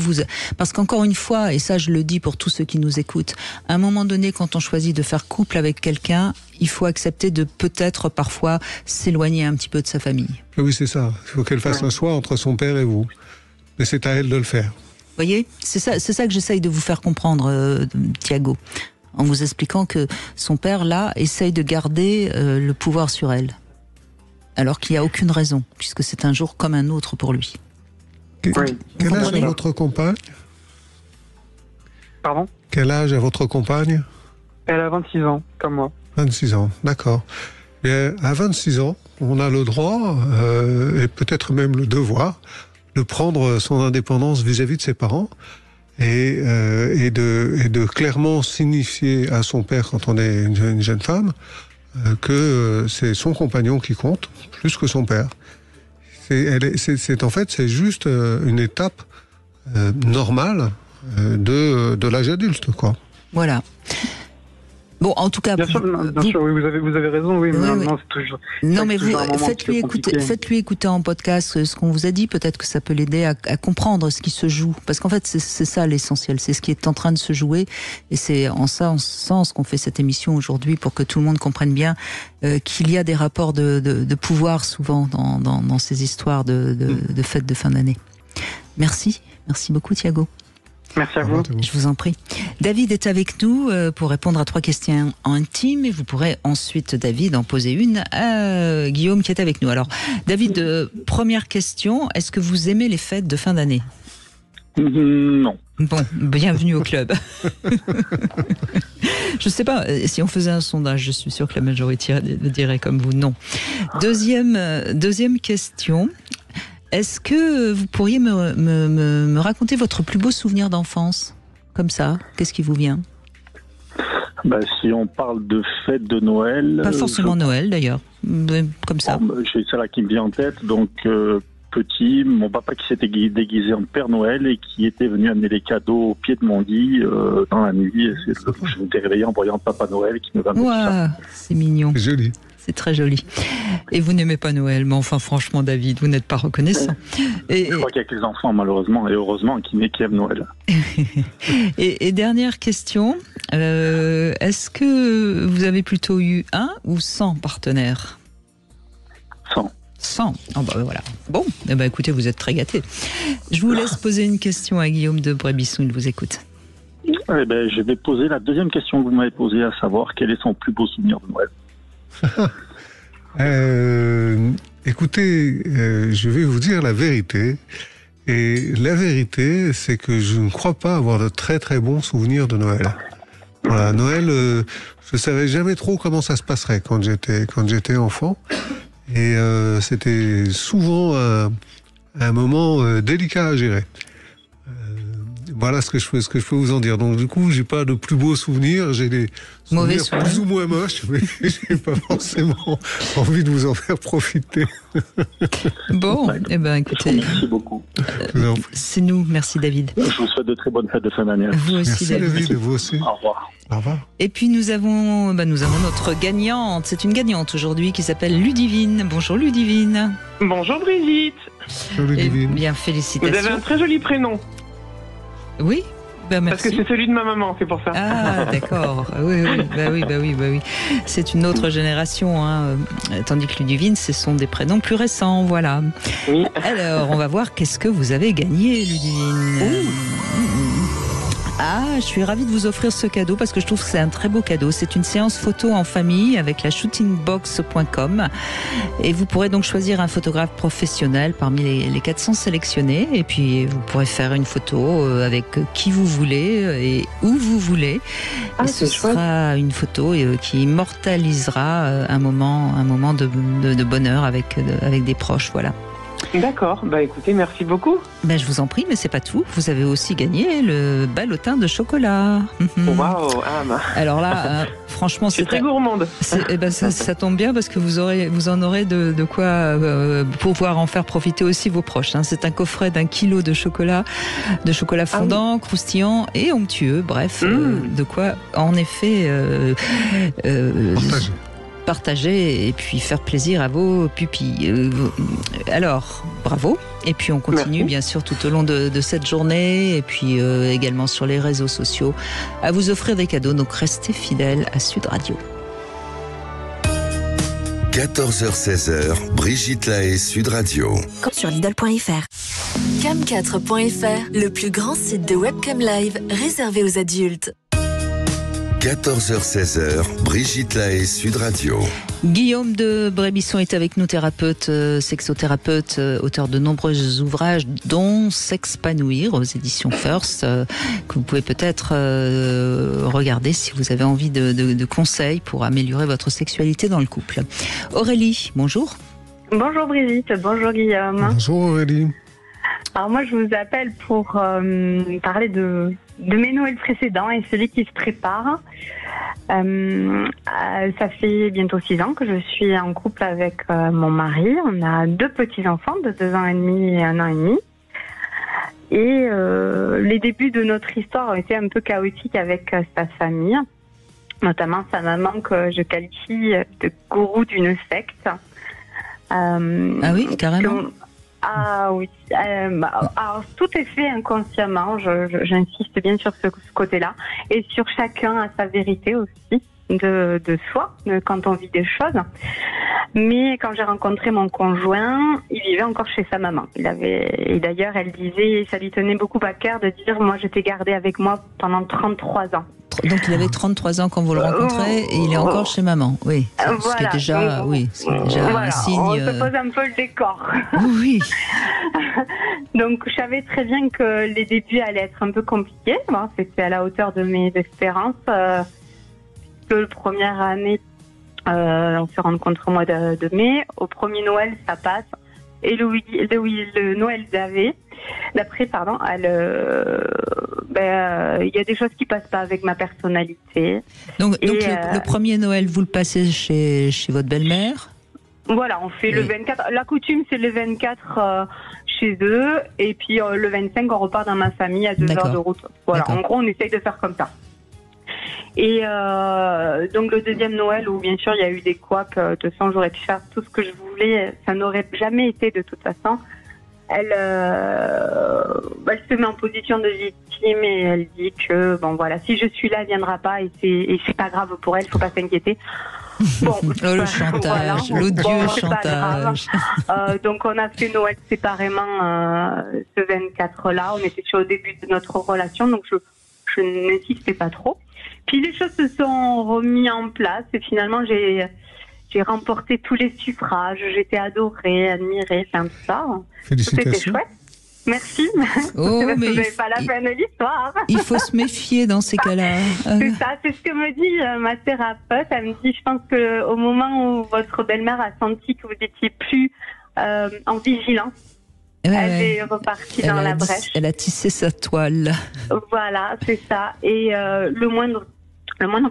Parce qu'encore une fois, et ça je le dis pour tous ceux qui nous écoutent, à un moment donné, quand on choisit de faire couple avec quelqu'un, il faut accepter de peut-être parfois s'éloigner un petit peu de sa famille. Oui, c'est ça. Il faut qu'elle fasse un choix entre son père et vous. Mais c'est à elle de le faire. Vous voyez, c'est ça que j'essaye de vous faire comprendre, Thiago, en vous expliquant que son père, là, essaye de garder le pouvoir sur elle. Alors qu'il n'y a aucune raison, puisque c'est un jour comme un autre pour lui. Quel âge a votre compagne? Pardon? Quel âge a votre compagne? Elle a 26 ans, comme moi. 26 ans, d'accord. Et à 26 ans, on a le droit, et peut-être même le devoir, de prendre son indépendance vis-à-vis de ses parents et de clairement signifier à son père, quand on est une jeune femme, que c'est son compagnon qui compte, plus que son père. En fait, c'est juste une étape normale de l'âge adulte, quoi. Voilà. Bon, en tout cas, Bien sûr, oui, vous avez raison, oui, mais Oui, maintenant, c'est toujours. non, mais toujours un moment un petit peu compliqué. faites-lui écouter en podcast ce qu'on vous a dit. Peut-être que ça peut l'aider à comprendre ce qui se joue. Parce qu'en fait, c'est ça l'essentiel. C'est ce qui est en train de se jouer. Et c'est en ce sens qu'on fait cette émission aujourd'hui, pour que tout le monde comprenne bien qu'il y a des rapports de pouvoir souvent dans ces histoires de fêtes de fin d'année. Merci beaucoup, Thiago. Merci à vous. Je vous en prie. David est avec nous pour répondre à 3 questions intimes, et vous pourrez ensuite, David, en poser une à Guillaume qui est avec nous. Alors, David, première question, est-ce que vous aimez les fêtes de fin d'année ? Non. Bon, bienvenue au club. Je sais pas, si on faisait un sondage, je suis sûre que la majorité dirait comme vous, non. Deuxième question. Est-ce que vous pourriez me raconter votre plus beau souvenir d'enfance ? Comme ça, qu'est-ce qui vous vient ? Si on parle de fête de Noël... Pas forcément Noël d'ailleurs, comme ça. J'ai celle-là qui me vient en tête, donc petit, mon papa qui s'était déguisé en Père Noël et qui était venu amener les cadeaux au pied de mon lit dans la nuit. Et je m'étais réveillé en voyant Papa Noël qui me ramenait tout ça. C'est mignon. C'est joli. C'est très joli. Et vous n'aimez pas Noël, mais enfin, franchement, David, vous n'êtes pas reconnaissant. Je crois qu'il y a que les enfants, malheureusement, et heureusement, qui aiment Noël. Et dernière question, est-ce que vous avez plutôt eu 1 ou 100 partenaires ? 100. 100. Oh bah voilà. Bon, écoutez, vous êtes très gâtés. Je vous laisse poser une question à Guillaume de Brébisson, il vous écoute. Je vais poser la deuxième question que vous m'avez posée, à savoir quel est son plus beau souvenir de Noël. Écoutez, je vais vous dire la vérité. Et la vérité, c'est que je ne crois pas avoir de très très bons souvenirs de Noël. Voilà, Noël, je savais jamais trop comment ça se passerait quand j'étais enfant. Et c'était souvent un moment délicat à gérer. Voilà ce que je peux vous en dire. Donc du coup, j'ai pas de plus beaux souvenirs. J'ai des souvenirs plus ou moins moches, mais j'ai pas forcément envie de vous en faire profiter. Bon, écoutez. Merci beaucoup. C'est nous. Merci David. Je vous souhaite de très bonnes fêtes de fin d'année. Vous aussi, merci David. Vous aussi. Au revoir. Au revoir. Et puis nous avons notre gagnante. C'est une gagnante aujourd'hui qui s'appelle Ludivine. Bonjour Ludivine. Bonjour Brigitte. Bonjour Ludivine. Bien, félicitations. Vous avez un très joli prénom. Oui, merci. Parce que c'est celui de ma maman, c'est pour ça. Ah, d'accord. Oui. C'est une autre génération, tandis que Ludivine, ce sont des prénoms plus récents, voilà. Oui. Alors, on va voir qu'est-ce que vous avez gagné, Ludivine. Ah, je suis ravie de vous offrir ce cadeau parce que je trouve que c'est un très beau cadeau. C'est une séance photo en famille avec la shootingbox.com et vous pourrez donc choisir un photographe professionnel parmi les 400 sélectionnés et puis vous pourrez faire une photo avec qui vous voulez et où vous voulez. Et ce sera une photo qui immortalisera un moment de bonheur avec des proches, voilà. D'accord, écoutez, merci beaucoup. Je vous en prie, mais c'est pas tout. Vous avez aussi gagné le ballotin de chocolat. Waouh, Alors là, franchement, c'est très gourmande. Ça tombe bien parce que vous en aurez de quoi pouvoir en faire profiter aussi vos proches. C'est un coffret d'1 kilo de chocolat fondant, croustillant et onctueux. Bref, de quoi en effet partager et puis faire plaisir à vos pupilles. Alors, bravo. Et puis on continue bien sûr tout au long de cette journée et puis également sur les réseaux sociaux à vous offrir des cadeaux. Donc restez fidèles à Sud Radio. 14h-16h, Brigitte Lahaie, Sud Radio. Sur Lidl.fr. Cam4.fr, le plus grand site de webcam live réservé aux adultes. 14h-16h, Brigitte Lahaie, Sud Radio. Guillaume de Brébisson est avec nous, thérapeute, sexothérapeute, auteur de nombreux ouvrages, dont S'expanouir aux éditions First, que vous pouvez peut-être regarder si vous avez envie de conseils pour améliorer votre sexualité dans le couple. Aurélie, bonjour. Bonjour Brigitte, bonjour Guillaume. Bonjour Aurélie. Alors moi je vous appelle pour parler de mes Noëls précédents et celui qui se prépare. Ça fait bientôt 6 ans que je suis en couple avec mon mari. On a 2 petits-enfants de 2 ans et demi et 1 an et demi. Et les débuts de notre histoire ont été un peu chaotiques avec sa famille. notamment sa maman que je qualifie de gourou d'une secte. Ah oui, carrément. Ah oui. Alors, tout est fait inconsciemment, j'insiste bien sur ce côté-là. Et sur chacun a sa vérité aussi de soi, quand on vit des choses. Mais quand j'ai rencontré mon conjoint, il vivait encore chez sa maman. Et d'ailleurs, elle disait, ça lui tenait beaucoup à cœur de dire, moi je t'ai gardé avec moi pendant 33 ans. Donc il avait 33 ans quand vous le rencontrez et il est encore chez maman. Oui. Voilà. Ce qui est déjà, un signe. On se pose un peu le décor. Oui. Donc je savais très bien que les débuts allaient être un peu compliqués. Bon, c'était à la hauteur de mes espérances. Que la première année, on s'est rencontrés au mois de mai. Au premier Noël, ça passe. Et le Noël d'après, il y a des choses qui passent pas avec ma personnalité. Donc le premier Noël, vous le passez chez votre belle-mère? Voilà, on fait le 24. La coutume, c'est le 24 chez eux. Et puis le 25, on repart dans ma famille à 2 heures de route. Voilà, en gros, on essaye de faire comme ça. Et donc le deuxième Noël où bien sûr il y a eu des couacs, de toute façon j'aurais pu faire tout ce que je voulais, ça n'aurait jamais été de toute façon. Elle se met en position de victime et elle dit que bon voilà, si je suis là, elle viendra pas et c'est pas grave pour elle, faut pas s'inquiéter. Bon, le chantage, voilà. L'odieux chantage. Donc on a fait Noël séparément ce 24-là, on était sur le début de notre relation, donc je n'insistais pas trop. Puis les choses se sont remises en place et finalement j'ai remporté tous les suffrages, j'étais adorée, admirée, enfin tout ça. Félicitations. C'était chouette. Merci. Oh, parce mais que vous n'avez pas la fin de l'histoire. Il faut se méfier dans ces cas-là. C'est ça, c'est ce que me dit ma thérapeute. Elle me dit, je pense qu'au moment où votre belle-mère a senti que vous étiez plus en vigilance, elle est repartie dans la brèche. Elle a tissé sa toile. Voilà, c'est ça. Et le moindre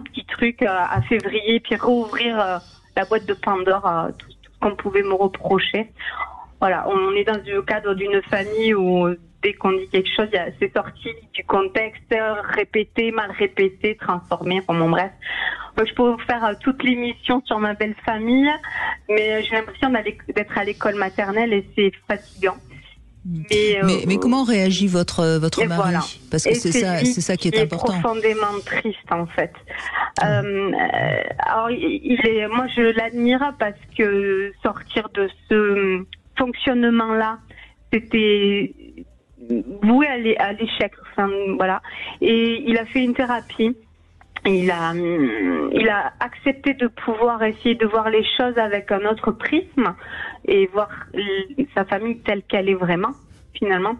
petit truc à février, puis rouvrir la boîte de Pandore, tout ce qu'on pouvait me reprocher. Voilà, on est dans le cadre d'une famille où dès qu'on dit quelque chose, c'est sorti du contexte, répété, mal répété, transformé, enfin bon bref. Je peux vous faire toute l'émission sur ma belle famille, mais j'ai l'impression d'être à l'école maternelle et c'est fatigant. Mais comment réagit votre mari? Voilà. Parce que c'est ça qui est important. Il est profondément triste en fait. Alors moi je l'admire parce que sortir de ce fonctionnement-là, c'était voué à l'échec. Enfin, voilà. Et il a fait une thérapie. Il a accepté de pouvoir essayer de voir les choses avec un autre prisme et voir sa famille telle qu'elle est vraiment, finalement.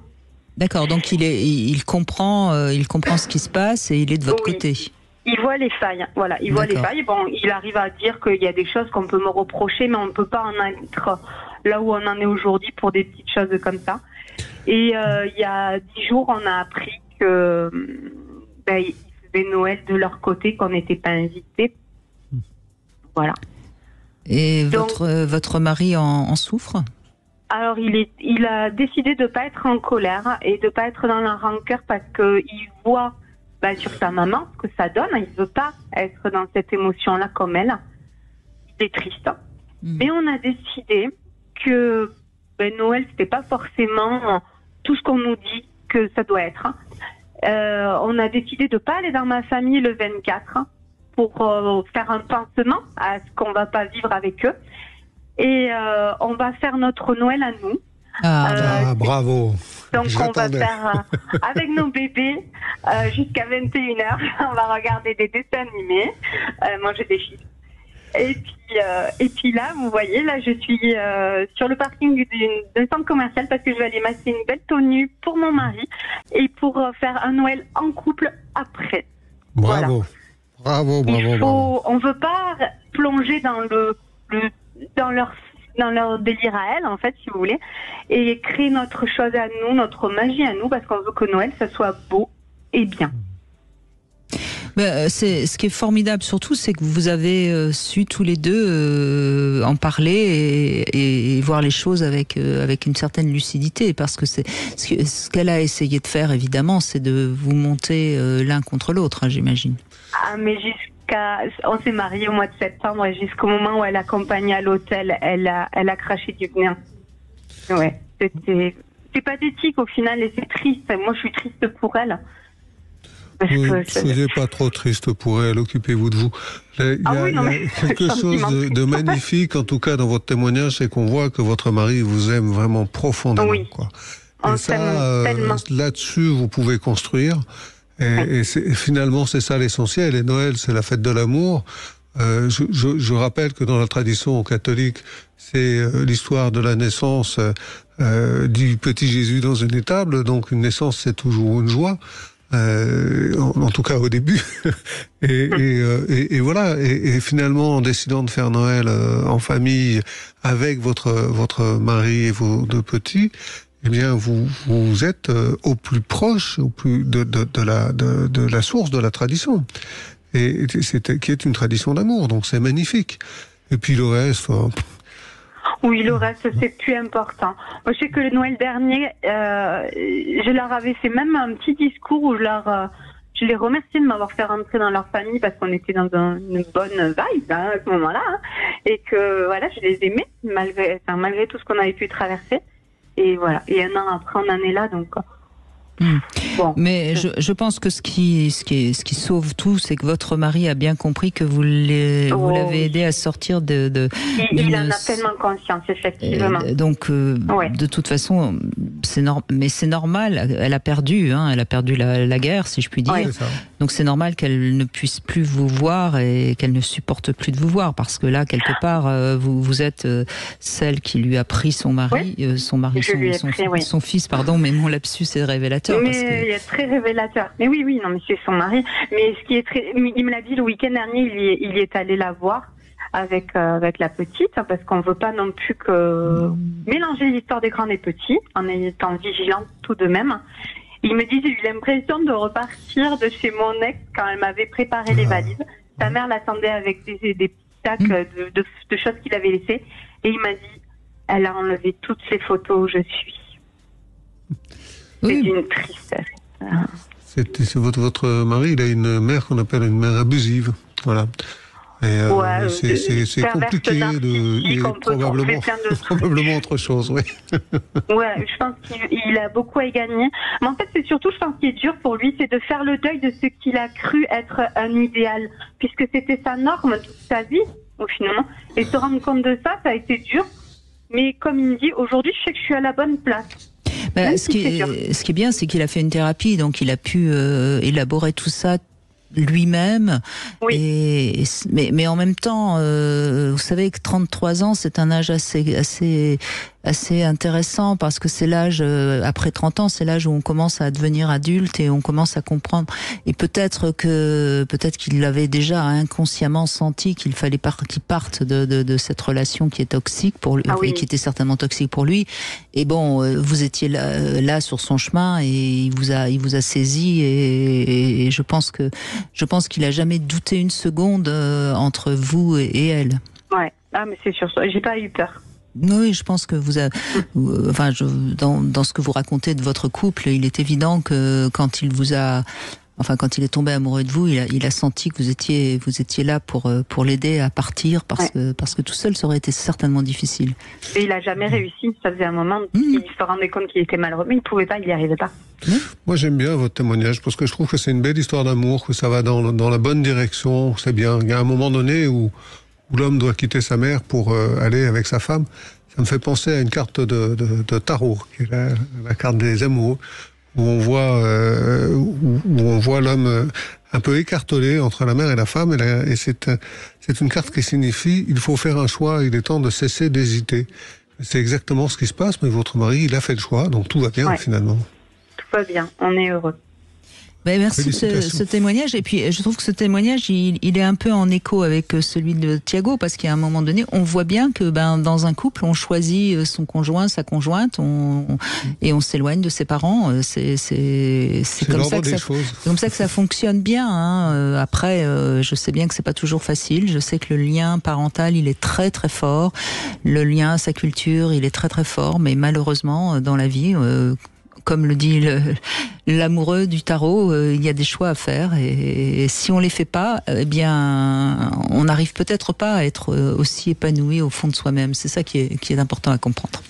D'accord, donc il comprend ce qui se passe et il est de votre côté. Il voit les failles, voilà, il voit les failles. Bon, il arrive à dire qu'il y a des choses qu'on peut me reprocher, mais on ne peut pas en être là où on en est aujourd'hui pour des petites choses comme ça. Et il y a 10 jours, on a appris que ils faisaient Noël de leur côté, qu'on n'était pas invités. Voilà. Et donc, votre mari en souffre? Alors, il a décidé de ne pas être en colère et de ne pas être dans la rancœur parce qu'il voit sur sa maman ce que ça donne. Il ne veut pas être dans cette émotion-là comme elle. Il est triste. Mais on a décidé que Noël, c'était pas forcément tout ce qu'on nous dit que ça doit être. On a décidé de ne pas aller dans ma famille le 24 pour faire un pansement à ce qu'on va pas vivre avec eux. Et on va faire notre Noël à nous. Bravo. Donc on va faire avec nos bébés jusqu'à 21h. On va regarder des dessins animés, manger des chips. Et puis là, vous voyez, là je suis sur le parking d'un centre commercial parce que je vais aller m'acheter une belle tenue pour mon mari et pour faire un Noël en couple après. Bravo. Voilà. Bravo. On veut pas plonger dans dans leur délire à elle, en fait, si vous voulez, et créer notre chose à nous, notre magie à nous, parce qu'on veut que Noël, ça soit beau et bien. Ce qui est formidable surtout, c'est que vous avez su tous les deux en parler et voir les choses avec une certaine lucidité, parce que c'est ce qu'elle a essayé de faire, évidemment, c'est de vous monter l'un contre l'autre, hein, j'imagine. Ah, mais on s'est mariés au mois de septembre et jusqu'au moment où elle accompagnait à l'hôtel, elle a craché du venin. Ouais, c'est pathétique au final et c'est triste. Moi, je suis triste pour elle. Ne soyez pas trop triste pour elle, occupez-vous de vous. Il y a quelque chose de magnifique, en tout cas dans votre témoignage, c'est qu'on voit que votre mari vous aime vraiment profondément. Oui. Quoi. Et ça, là-dessus, vous pouvez construire. Et finalement, c'est ça l'essentiel. Et Noël, c'est la fête de l'amour. Je rappelle que dans la tradition catholique, c'est l'histoire de la naissance du petit Jésus dans une étable. Donc une naissance, c'est toujours une joie. En tout cas au début. et voilà. Et finalement, en décidant de faire Noël en famille avec votre mari et vos deux petits, eh bien, vous êtes au plus proche, de la source de la tradition, et qui est une tradition d'amour. Donc, c'est magnifique. Et puis le reste. Oui, le reste, c'est plus important. Moi, je sais que le Noël dernier, je leur avais fait même un petit discours où je les remerciais de m'avoir fait rentrer dans leur famille parce qu'on était dans une bonne vibe à ce moment-là, hein, et que voilà, je les aimais malgré tout ce qu'on avait pu traverser. Et voilà. Et un an après, on en est là, donc. Bon. Mais je pense que ce qui sauve tout, c'est que votre mari a bien compris que vous l'avez aidé à sortir de il en a pleinement conscience, effectivement. Donc, de toute façon, mais c'est normal. Elle a perdu la guerre, si je puis dire. Ouais. Donc c'est normal qu'elle ne puisse plus vous voir et qu'elle ne supporte plus de vous voir, parce que là, quelque part, vous êtes celle qui lui a pris son mari, son fils, pardon. Mais mon lapsus est révélateur. Mais il est très révélateur. Mais oui, non, mais c'est son mari. Mais ce qui est il me l'a dit le week-end dernier, il y est allé la voir avec la petite, hein, parce qu'on veut pas non plus que mélanger l'histoire des grands et petits, en étant vigilant tout de même. Il me dit, j'ai eu l'impression de repartir de chez mon ex quand elle m'avait préparé les valises. Sa mère l'attendait avec des petits sacs de choses qu'il avait laissées, et il m'a dit, elle a enlevé toutes ces photos où je suis. Oui. C'est une tristesse. C'est votre mari, il a une mère qu'on appelle une mère abusive, voilà. Et c'est compliqué probablement autre chose, oui. Ouais, je pense qu'il a beaucoup à gagner. Mais en fait, c'est surtout, je pense, ce qui est dur pour lui, c'est de faire le deuil de ce qu'il a cru être un idéal, puisque c'était sa norme toute sa vie, au final. Et se rendre compte de ça, ça a été dur. Mais comme il me dit, aujourd'hui, je sais que je suis à la bonne place. Ce qui est bien, c'est qu'il a fait une thérapie, donc il a pu élaborer tout ça lui-même. Oui. Mais en même temps, vous savez que 33 ans, c'est un âge assez intéressant, parce que c'est l'âge, après 30 ans, c'est l'âge où on commence à devenir adulte et on commence à comprendre. Et peut-être qu'il avait déjà inconsciemment senti qu'il fallait qu'il parte de cette relation qui est toxique pour lui, et qui était certainement toxique pour lui. Et bon, vous étiez là sur son chemin, et il vous a saisi, et je pense qu'il a jamais douté une seconde entre vous et elle. Ouais. Ah, mais c'est sûr, j'ai pas eu peur. Oui, je pense que dans ce que vous racontez de votre couple, il est évident que quand il est tombé amoureux de vous, il a senti que vous étiez là pour l'aider à partir, parce que tout seul, ça aurait été certainement difficile. Et il a jamais réussi. Ça faisait un moment, il se rendait compte qu'il était malheureux, mais il pouvait pas, il n'y arrivait pas. Moi, j'aime bien votre témoignage, parce que je trouve que c'est une belle histoire d'amour, que ça va dans la bonne direction. C'est bien. Il y a un moment donné où l'homme doit quitter sa mère pour aller avec sa femme. Ça me fait penser à une carte de tarot, qui est la carte des amoureux, où on voit l'homme un peu écartelé entre la mère et la femme, et c'est une carte qui signifie il faut faire un choix, il est temps de cesser d'hésiter. C'est exactement ce qui se passe, mais votre mari, il a fait le choix, donc tout va bien finalement. Tout va bien, on est heureux. Merci de ce témoignage. Et puis, je trouve que ce témoignage, il est un peu en écho avec celui de Thiago, parce qu'à un moment donné, on voit bien que dans un couple, on choisit son conjoint, sa conjointe, et on s'éloigne de ses parents. C'est comme ça que ça fonctionne bien. Hein. Après, je sais bien que c'est pas toujours facile. Je sais que le lien parental, il est très très fort. Le lien à sa culture, il est très très fort. Mais malheureusement, dans la vie, comme le dit l'amoureux du tarot, il y a des choix à faire et si on les fait pas, eh bien, on n'arrive peut-être pas à être aussi épanoui au fond de soi-même. C'est ça qui est important à comprendre.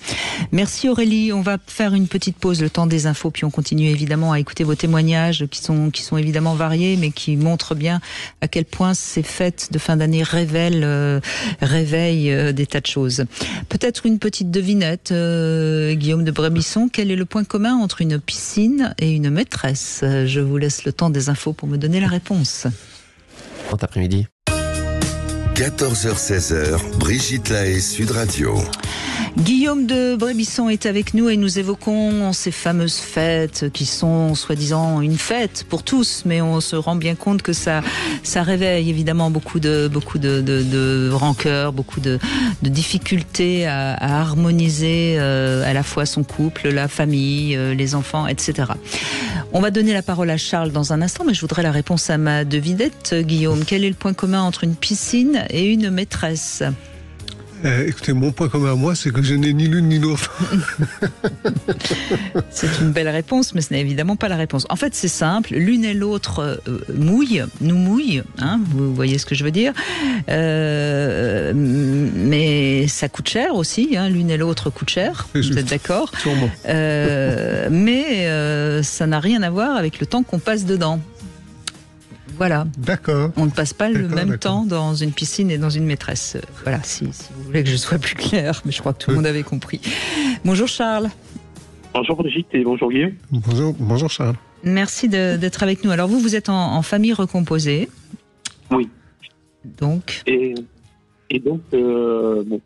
Merci Aurélie. On va faire une petite pause, le temps des infos, puis on continue évidemment à écouter vos témoignages qui sont évidemment variés, mais qui montrent bien à quel point ces fêtes de fin d'année réveillent des tas de choses. Peut-être une petite devinette, Guillaume de Brébisson. Quel est le point commun entre une piscine et une maîtresse? Je vous laisse le temps des infos pour me donner la réponse. Cet après-midi. 14h-16h, Brigitte Lahaie, Sud Radio. Guillaume de Brébisson est avec nous et nous évoquons ces fameuses fêtes qui sont soi-disant une fête pour tous, mais on se rend bien compte que ça réveille évidemment beaucoup de rancœur, beaucoup de difficultés à harmoniser à la fois son couple, la famille, les enfants, etc. On va donner la parole à Charles dans un instant, mais je voudrais la réponse à ma devinette, Guillaume. Quel est le point commun entre une piscine et une maîtresse? Écoutez, mon point commun à moi, c'est que je n'ai ni l'une ni l'autre. C'est une belle réponse, mais ce n'est évidemment pas la réponse. En fait, c'est simple. L'une et l'autre nous mouillent. Hein, vous voyez ce que je veux dire. Mais ça coûte cher aussi. Hein, l'une et l'autre coûtent cher. Vous êtes d'accord? Sûrement. Mais ça n'a rien à voir avec le temps qu'on passe dedans. Voilà. D'accord. On ne passe pas le même temps dans une piscine et dans une maîtresse. Voilà, si vous voulez que je sois plus clair, mais je crois que tout le monde avait compris. Bonjour Charles. Bonjour Brigitte et bonjour Guillaume. Bonjour Charles. Merci d'être avec nous. Alors vous êtes en famille recomposée. Oui. Donc. Et donc, bon,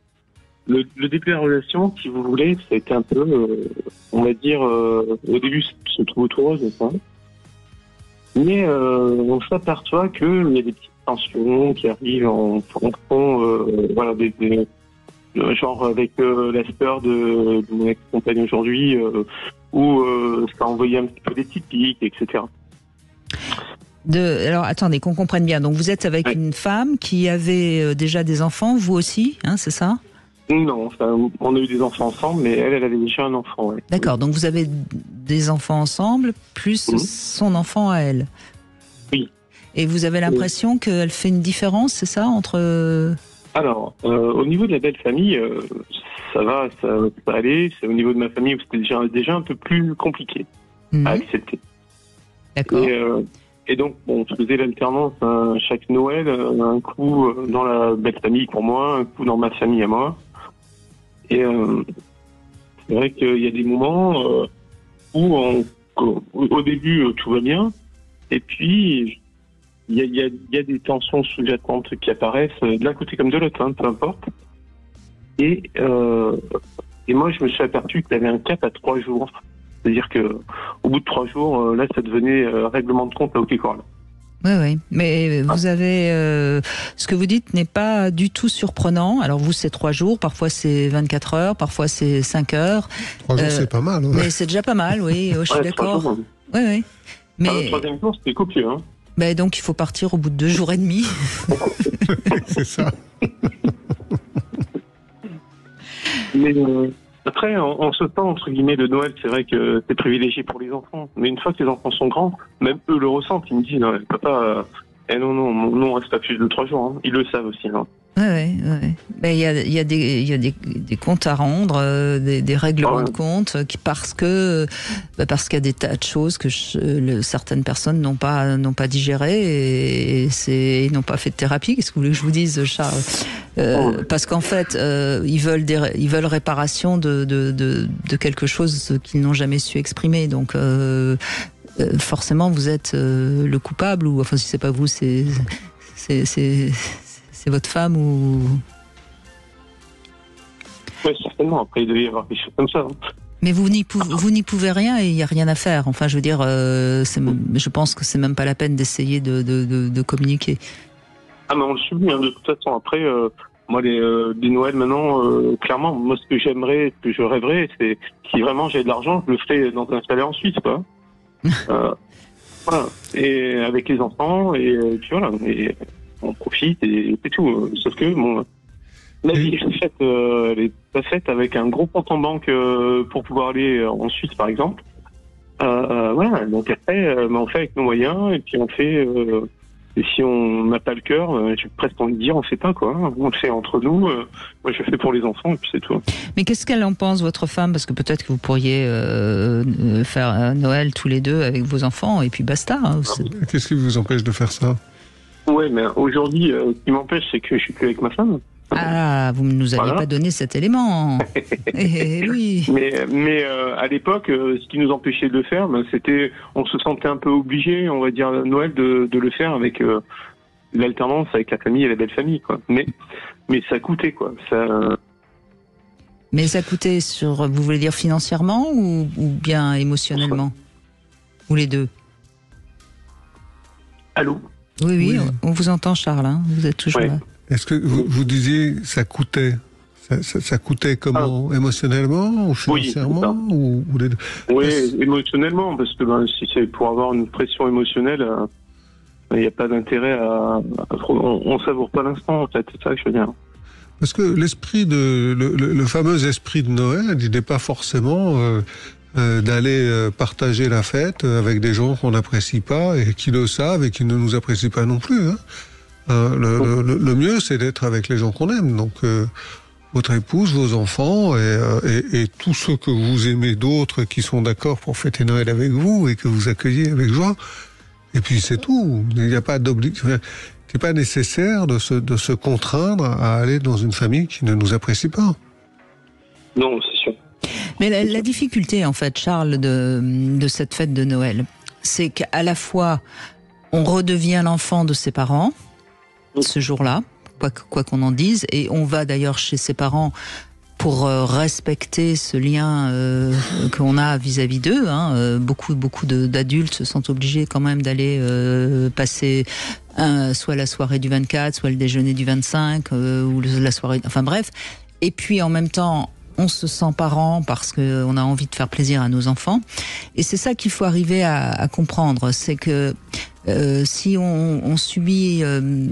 le début de la relation, si vous voulez, ça a été un peu, on va dire, au début, c'est tout rose, ça. Mais on s'aperçoit qu'il y a des petites tensions qui arrivent en fond, voilà, genre avec l'aspect de mon ex-compagne aujourd'hui, où ça a envoyé un petit peu des petites piques, etc. Alors attendez, qu'on comprenne bien. Donc vous êtes avec une femme qui avait déjà des enfants, vous aussi, hein, c'est ça? Non, on a eu des enfants ensemble, mais elle avait déjà un enfant. Ouais. D'accord, donc vous avez des enfants ensemble, plus son enfant à elle. Oui. Et vous avez l'impression qu'elle fait une différence, c'est ça, entre... Alors, au niveau de la belle famille, ça va aller. C'est au niveau de ma famille où c'était déjà un peu plus compliqué à accepter. D'accord. Et donc, bon, je faisais l'alternance chaque Noël, un coup dans la belle famille pour moi, un coup dans ma famille à moi. Et c'est vrai qu'il y a des moments où au début tout va bien, et puis il y a des tensions sous-jacentes qui apparaissent de l'un côté comme de l'autre, hein, peu importe. Et moi je me suis aperçu qu'il y avait un cap à 3 jours. C'est-à-dire que au bout de 3 jours, là ça devenait règlement de compte à OK Corral. Oui, mais vous avez... ce que vous dites n'est pas du tout surprenant. Alors vous, c'est 3 jours, parfois c'est 24 heures, parfois c'est 5 heures. 3 jours, c'est pas mal. Ouais. Mais c'est déjà pas mal, oui, je suis d'accord. Oui. Mais... le 3e jour, c'était copieux. Hein. Ben donc il faut partir au bout de 2 jours et demi. C'est ça. Mais... Après, en ce temps, entre guillemets, de Noël, c'est vrai que c'est privilégié pour les enfants. Mais une fois que les enfants sont grands, même eux le ressentent. Ils me disent, non, papa, non, on reste pas plus de 3 jours. Hein. Ils le savent aussi. Hein. Oui. Il y a des comptes à rendre, des règlements de compte, parce qu'il y a des tas de choses que certaines personnes n'ont pas digérées et n'ont pas fait de thérapie. Qu'est-ce que vous voulez que je vous dise, Charles? Parce qu'en fait, ils veulent réparation de quelque chose qu'ils n'ont jamais su exprimer. Donc forcément, vous êtes le coupable, ou enfin si c'est pas vous, c'est votre femme ou... Oui, certainement. Après, il devait y avoir des choses comme ça. Hein. Mais vous n'y pouvez rien et il n'y a rien à faire. Enfin, je veux dire, je pense que c'est même pas la peine d'essayer de communiquer. Ah, mais on le subit, hein, de toute façon. Après, moi, des Noëls, maintenant, clairement, moi, ce que j'aimerais, ce que je rêverais, c'est si vraiment j'ai de l'argent, je le ferais dans un salaire en Suisse, quoi. Voilà. Et avec les enfants, et puis voilà. Et on profite et c'est tout. Sauf que, bon, la vie elle est pas faite avec un gros compte en banque pour pouvoir aller en Suisse, par exemple. Voilà, donc après, on fait avec nos moyens, et puis on fait... et si on n'a pas le cœur, j'ai presque envie de dire, on fait pas, quoi. On le fait entre nous. Moi, je fais pour les enfants, et puis c'est tout. Mais qu'est-ce qu'elle en pense, votre femme? Parce que peut-être que vous pourriez faire un Noël tous les deux avec vos enfants, et puis basta. Hein. Qu'est-ce qui vous empêche de faire ça? Ouais, mais aujourd'hui, ce qui m'empêche, c'est que je suis plus avec ma femme. Ah, vous ne nous aviez pas donné cet élément. Oui. Mais à l'époque, ce qui nous empêchait de le faire, c'était, on se sentait un peu obligé, on va dire, à Noël, de le faire avec l'alternance avec la famille et la belle famille, quoi. Mais ça coûtait, quoi. Mais ça coûtait vous voulez dire financièrement ou bien émotionnellement? Ou les deux? Allô? Oui, on vous entend, Charles. Hein, vous êtes toujours là. Est-ce que vous disiez ça coûtait? Ça coûtait comment? Émotionnellement ou financièrement? ou les deux? Oui, émotionnellement, parce que si c'est pour avoir une pression émotionnelle, il n'y a pas d'intérêt on savoure pas l'instant, en fait, c'est ça que je veux dire. Parce que le fameux esprit de Noël, il n'est pas forcément d'aller partager la fête avec des gens qu'on n'apprécie pas et qui le savent et qui ne nous apprécient pas non plus. Hein. Le mieux, c'est d'être avec les gens qu'on aime. Donc, votre épouse, vos enfants et tous ceux que vous aimez d'autres qui sont d'accord pour fêter Noël avec vous et que vous accueillez avec joie. Et puis, c'est tout. Il n'y a pas d'obligation. C'est pas nécessaire de se contraindre à aller dans une famille qui ne nous apprécie pas. Non, c'est sûr. Mais la difficulté, en fait, Charles, de cette fête de Noël, c'est qu'à la fois, on redevient l'enfant de ses parents, ce jour-là, quoi qu'on en dise, et on va d'ailleurs chez ses parents pour respecter ce lien qu'on a vis-à-vis d'eux. Hein. Beaucoup d'adultes se sentent obligés quand même d'aller passer soit la soirée du 24, soit le déjeuner du 25, ou la soirée... Enfin bref. Et puis en même temps, on se sent parent parce qu'on a envie de faire plaisir à nos enfants. Et c'est ça qu'il faut arriver à comprendre. C'est que si on subit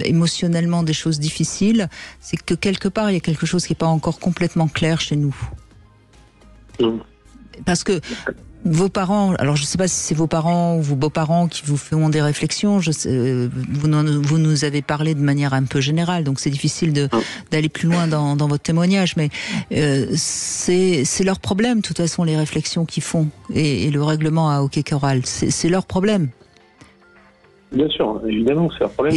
émotionnellement des choses difficiles, c'est que quelque part, il y a quelque chose qui n'est pas encore complètement clair chez nous. Parce que vos parents, alors je ne sais pas si c'est vos parents ou vos beaux-parents qui vous font des réflexions, vous nous avez parlé de manière un peu générale, donc c'est difficile d'aller plus loin dans votre témoignage, mais c'est leur problème, de toute façon, les réflexions qu'ils font, et le règlement à hockey choral, c'est leur problème. Bien sûr, évidemment, c'est un problème.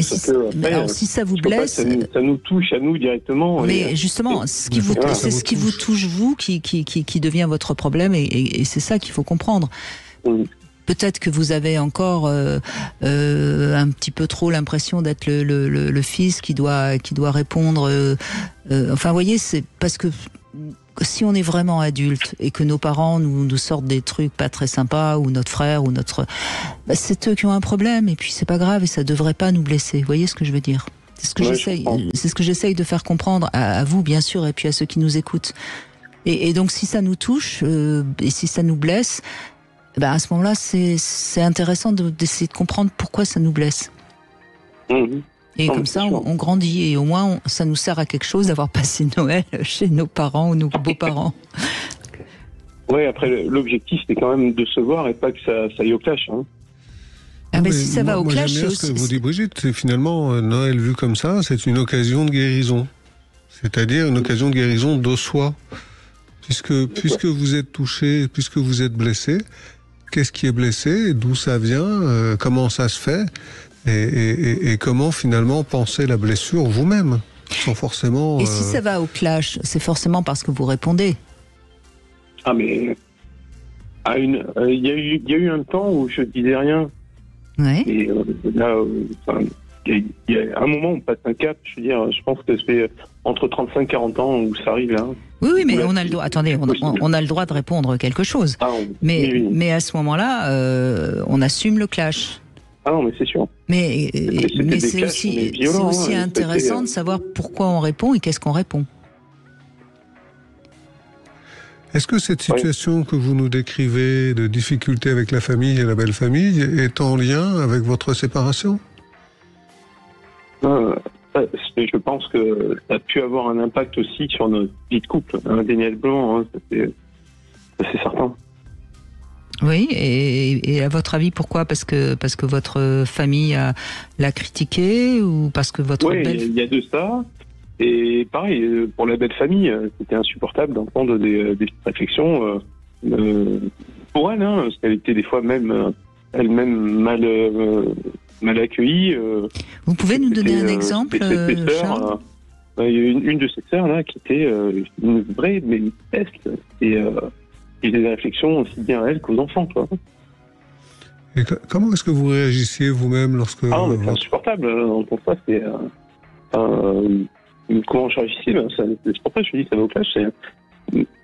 Alors, si ça vous blesse, ça nous touche à nous directement. Mais justement, c'est ce qui vous touche vous qui devient votre problème, et c'est ça qu'il faut comprendre. Oui. Peut-être que vous avez encore un petit peu trop l'impression d'être le fils qui doit répondre. Enfin, vous voyez, c'est parce que si on est vraiment adulte et que nos parents nous sortent des trucs pas très sympas, ou notre frère ou c'est eux qui ont un problème, et puis c'est pas grave et ça devrait pas nous blesser. Vous voyez ce que je veux dire? C'est ce que j'essaye de faire comprendre à vous, bien sûr, et puis à ceux qui nous écoutent. Et donc si ça nous touche et si ça nous blesse, à ce moment-là, c'est intéressant d'essayer de comprendre pourquoi ça nous blesse. Et comme ça, on grandit, et au moins, ça nous sert à quelque chose d'avoir passé Noël chez nos parents ou nos beaux-parents. Oui, après, l'objectif, c'est quand même de se voir et pas que ça aille au clash. Hein. Mais si ça va au clash, j'aime bien ce que vous dit Brigitte, c'est finalement, Noël vu comme ça, c'est une occasion de guérison. C'est-à-dire une occasion de guérison de soi. Puisque vous êtes touché, puisque vous êtes blessé, qu'est-ce qui est blessé, d'où ça vient, comment ça se fait, et comment finalement penser la blessure vous-même, sans forcément... Et si ça va au clash, c'est forcément parce que vous répondez. Ah mais... Il y a eu un temps où je disais rien. Ouais. Et là, il y a un moment où on passe un cap, je veux dire, je pense que c'est entre 35 et 40 ans où ça arrive là. Oui, mais on a le droit. Attendez, on a le droit de répondre quelque chose. Mais à ce moment-là, on assume le clash. Ah non, mais c'est sûr. Mais c'est aussi intéressant de savoir pourquoi on répond et qu'est-ce qu'on répond. Est-ce que cette situation que vous nous décrivez de difficulté avec la famille et la belle famille est en lien avec votre séparation ? Je pense que ça a pu avoir un impact aussi sur notre vie de couple, indéniablement, hein, c'est certain. Oui, et à votre avis, pourquoi ? Parce que votre famille l'a critiqué ou parce que votre Oui, belle... il y a de ça. Et pareil, pour la belle famille, c'était insupportable d'entendre des petites réflexions pour elle, hein, parce qu'elle était des fois même elle-même mal accueillie. Vous pouvez nous donner un exemple, ses sœurs, Charles ? il y a une de ses sœurs là qui était une vraie mais une peste et des réflexions aussi bien à elle qu'aux enfants, quoi. Et comment est-ce que vous réagissiez vous-même lorsque... Ah non, mais c'est insupportable. Pour ça, c'est comment je réagissais, c'est pour ça que je me dis ça va au clash, c'est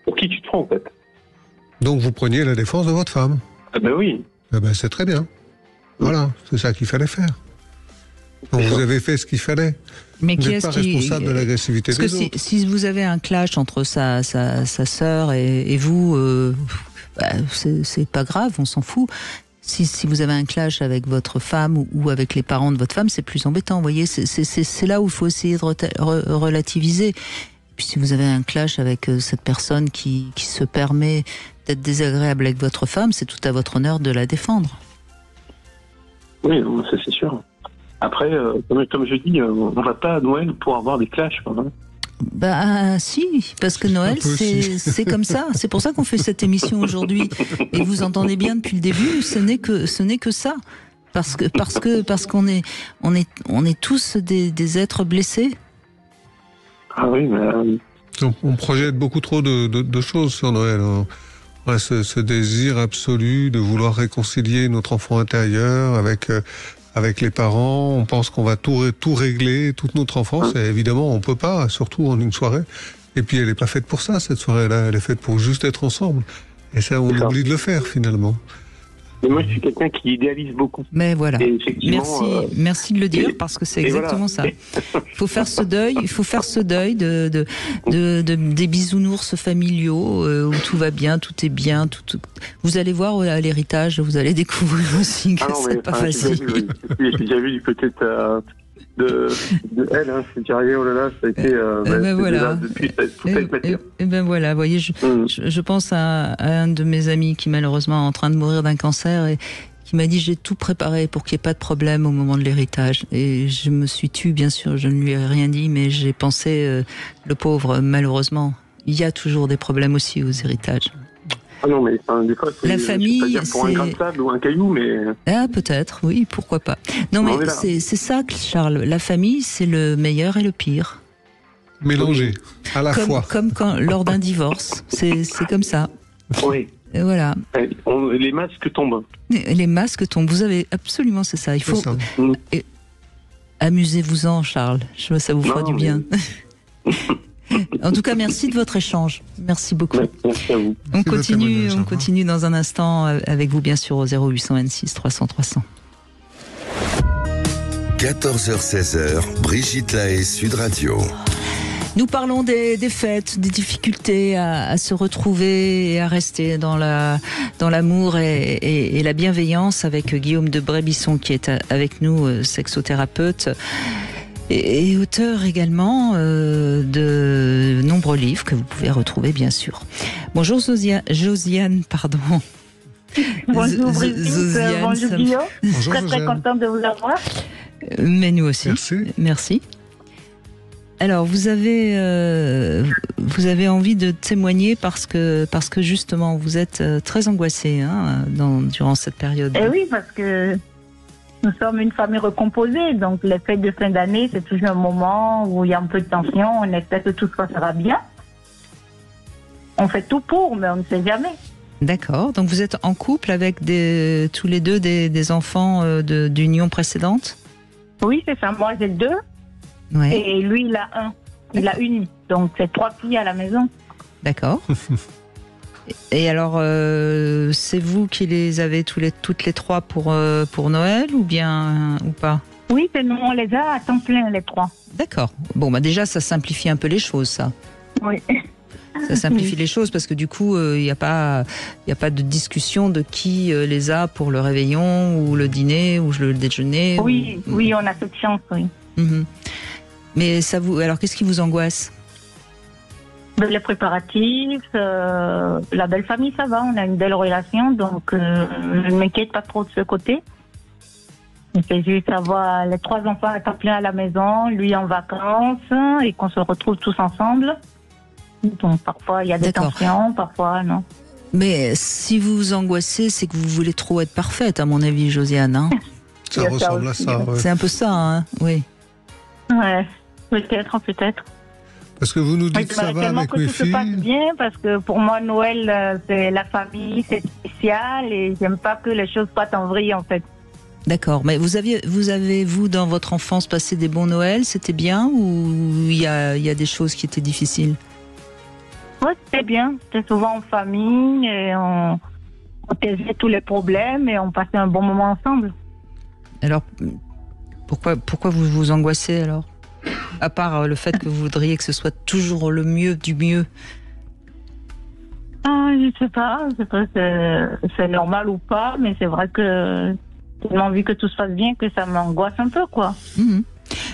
pour qui tu te prends en fait. Donc vous preniez la défense de votre femme. Ah ben oui. Eh ben c'est très bien. Voilà, c'est ça qu'il fallait faire. Donc vous avez fait ce qu'il fallait. Mais vous qui n'êtes pas responsable de l'agressivité des autres. Si vous avez un clash entre sa sœur et vous, c'est pas grave, on s'en fout. Si vous avez un clash avec votre femme ou avec les parents de votre femme, c'est plus embêtant. Vous voyez, c'est là où il faut essayer de relativiser. Et puis si vous avez un clash avec cette personne qui se permet d'être désagréable avec votre femme, c'est tout à votre honneur de la défendre. Oui, ça c'est sûr. Après, comme je dis, on va pas à Noël pour avoir des clashs, quand même. Bah si, parce que Noël c'est comme ça. C'est pour ça qu'on fait cette émission aujourd'hui. Et vous entendez bien depuis le début, ce n'est que ça. Parce qu'on est tous des êtres blessés. Ah oui, mais on projette beaucoup trop de choses sur Noël. Ouais, ce désir absolu de vouloir réconcilier notre enfant intérieur avec les parents, on pense qu'on va tout régler, toute notre enfance, et évidemment on peut pas, surtout en une soirée. Et puis elle n'est pas faite pour ça, cette soirée-là, elle est faite pour juste être ensemble. Et ça, on oublie de le faire finalement. Mais moi, je suis quelqu'un qui idéalise beaucoup. Mais voilà. Merci de le dire, parce que c'est exactement ça. Il faut faire ce deuil des bisounours familiaux où tout va bien, tout est bien. Tout. Vous allez voir à l'héritage, vous allez découvrir aussi que c'est pas facile. J'ai déjà vu du côté de elle, hein, je me dirais, oh là là, ça a été voilà. depuis toute matière. Et ben voilà, vous voyez, je pense à un de mes amis qui malheureusement est en train de mourir d'un cancer et qui m'a dit j'ai tout préparé pour qu'il n'y ait pas de problème au moment de l'héritage. Et je me suis tue, bien sûr, je ne lui ai rien dit, mais j'ai pensé, le pauvre, malheureusement, il y a toujours des problèmes aussi aux héritages. Ah non, mais des fois, c'est, la famille, je sais pas dire pour un grain de sable ou un caillou, mais... Ah, peut-être, oui, pourquoi pas. Non, mais c'est ça, Charles. La famille, c'est le meilleur et le pire. Mélangé, à la fois. Comme lors d'un divorce. C'est comme ça. Oui. Et voilà. Les masques tombent. Les masques tombent. Vous avez absolument, c'est ça. Il faut... Amusez-vous-en, Charles. Ça vous fera du bien. En tout cas, merci de votre échange. Merci beaucoup. Merci à vous. On continue dans un instant avec vous, bien sûr, au 0826 300 300. 14h-16h, Brigitte Lahaie, Sud Radio. Nous parlons des fêtes, des difficultés à se retrouver et à rester dans l'amour et la bienveillance avec Guillaume de Brébisson qui est avec nous, sexothérapeute. Et auteur également de nombreux livres que vous pouvez retrouver, bien sûr. Bonjour Josiane, pardon. Bonjour Brigitte, bonjour Guillaume. Bonjour, très contente de vous avoir. Mais nous aussi. Merci. Alors, vous avez envie de témoigner parce que justement, vous êtes très angoissée durant cette période. Eh oui, parce que nous sommes une famille recomposée, donc les fêtes de fin d'année, c'est toujours un moment où il y a un peu de tension, on espère que tout se passera bien. On fait tout pour, mais on ne sait jamais. D'accord, donc vous êtes en couple avec tous les deux des enfants d'union précédente ? Oui, c'est ça, moi j'ai 2, et lui il a une, donc c'est 3 filles à la maison. D'accord. Et alors, c'est vous qui les avez toutes les 3 pour Noël ou pas ? Oui, c'est nous, on les a à temps plein, les 3. D'accord. Bon, déjà, ça simplifie un peu les choses, ça. Oui. Ça simplifie les choses parce que du coup, il n'y a pas de discussion de qui les a pour le réveillon ou le dîner ou le déjeuner. Oui, on a cette chance, oui. Mais alors, qu'est-ce qui vous angoisse ? Les préparatifs, la belle famille, ça va, on a une belle relation, donc je ne m'inquiète pas trop de ce côté. C'est juste avoir les 3 enfants à temps plein à la maison, lui en vacances, et qu'on se retrouve tous ensemble. Donc parfois il y a des tensions, parfois non. Mais si vous vous angoissez, c'est que vous voulez trop être parfaite, à mon avis, Josiane. Hein. Ça ressemble à ça. Ouais. C'est un peu ça, hein, oui. Ouais, peut-être. Parce que vous nous dites que ça va avec mes filles. Que tout se passe bien, parce que pour moi, Noël, c'est la famille, c'est spécial, et j'aime pas que les choses soient en vrille, en fait. D'accord, mais vous avez, dans votre enfance, passé des bons Noëls, c'était bien, ou il y a des choses qui étaient difficiles? Oui, c'était bien. C'était souvent en famille, et on taisait tous les problèmes, et on passait un bon moment ensemble. Alors, pourquoi vous vous angoissez, alors? À part le fait que vous voudriez que ce soit toujours le mieux du mieux. Je sais pas c'est normal ou pas, mais c'est vrai que j'ai tellement envie que tout se passe bien que ça m'angoisse un peu, quoi. Mmh.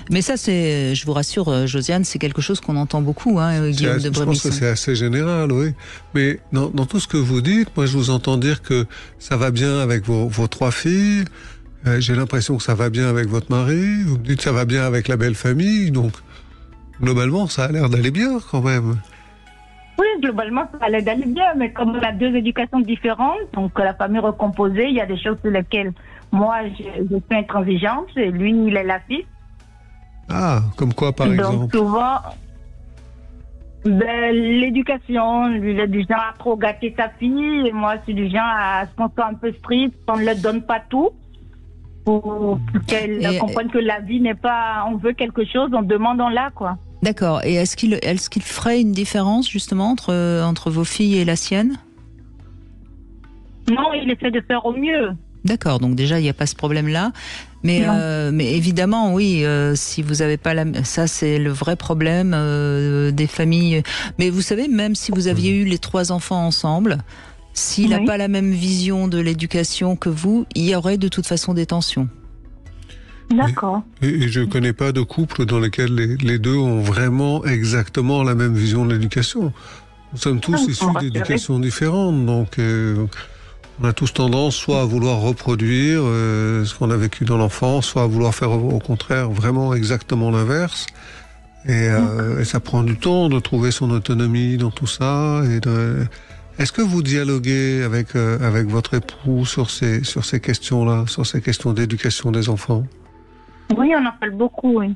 Mais ça, je vous rassure, Josiane, c'est quelque chose qu'on entend beaucoup, hein, Guillaume de Brémisson. Je pense que c'est assez général, oui. Mais dans tout ce que vous dites, moi, je vous entends dire que ça va bien avec vos 3 filles. J'ai l'impression que ça va bien avec votre mari. Vous me dites que ça va bien avec la belle famille. Donc, globalement, ça a l'air d'aller bien, quand même. Oui, globalement, ça a l'air d'aller bien. Mais comme on a 2 éducations différentes, donc la famille recomposée, il y a des choses sur lesquelles moi, je suis intransigeante, et lui, il est la fille. Ah, comme quoi, par exemple? Donc, souvent, l'éducation, lui, il est du genre à trop gâter sa fille, et moi, je suis du genre à ce qu'on soit un peu strict, qu'on ne leur donne pas tout, pour qu'elle comprenne que la vie n'est pas, on veut quelque chose, on demande, on l'a, quoi. D'accord. Et est-ce qu'il ferait une différence, justement, entre vos filles et la sienne? Non, il essaie de faire au mieux. D'accord, donc déjà il n'y a pas ce problème-là, mais évidemment oui, si vous n'avez pas ça c'est le vrai problème des familles. Mais vous savez, même si vous aviez eu les 3 enfants ensemble, s'il n'a pas la même vision de l'éducation que vous, il y aurait de toute façon des tensions. D'accord. Et je ne connais pas de couple dans lesquels les 2 ont vraiment exactement la même vision de l'éducation. Nous sommes tous issus d'éducations différentes, donc on a tous tendance soit à vouloir reproduire ce qu'on a vécu dans l'enfance, soit à vouloir faire au contraire vraiment exactement l'inverse. Et ça prend du temps de trouver son autonomie dans tout ça. Est-ce que vous dialoguez avec votre époux sur ces questions-là, sur ces questions d'éducation des enfants? Oui, on en parle beaucoup, oui.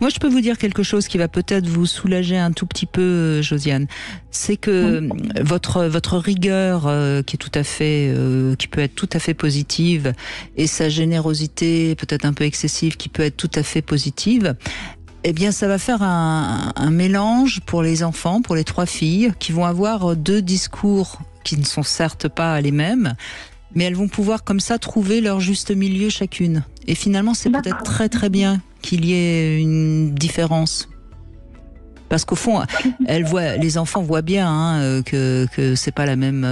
Moi, je peux vous dire quelque chose qui va peut-être vous soulager un tout petit peu, Josiane. C'est que votre rigueur, qui peut être tout à fait positive, et sa générosité, peut-être un peu excessive, qui peut être tout à fait positive, eh bien, ça va faire un mélange pour les enfants, pour les 3 filles, qui vont avoir 2 discours qui ne sont certes pas les mêmes, mais elles vont pouvoir comme ça trouver leur juste milieu chacune. Et finalement, c'est peut-être très très bien qu'il y ait une différence. Parce qu'au fond, les enfants voient bien que c'est pas la même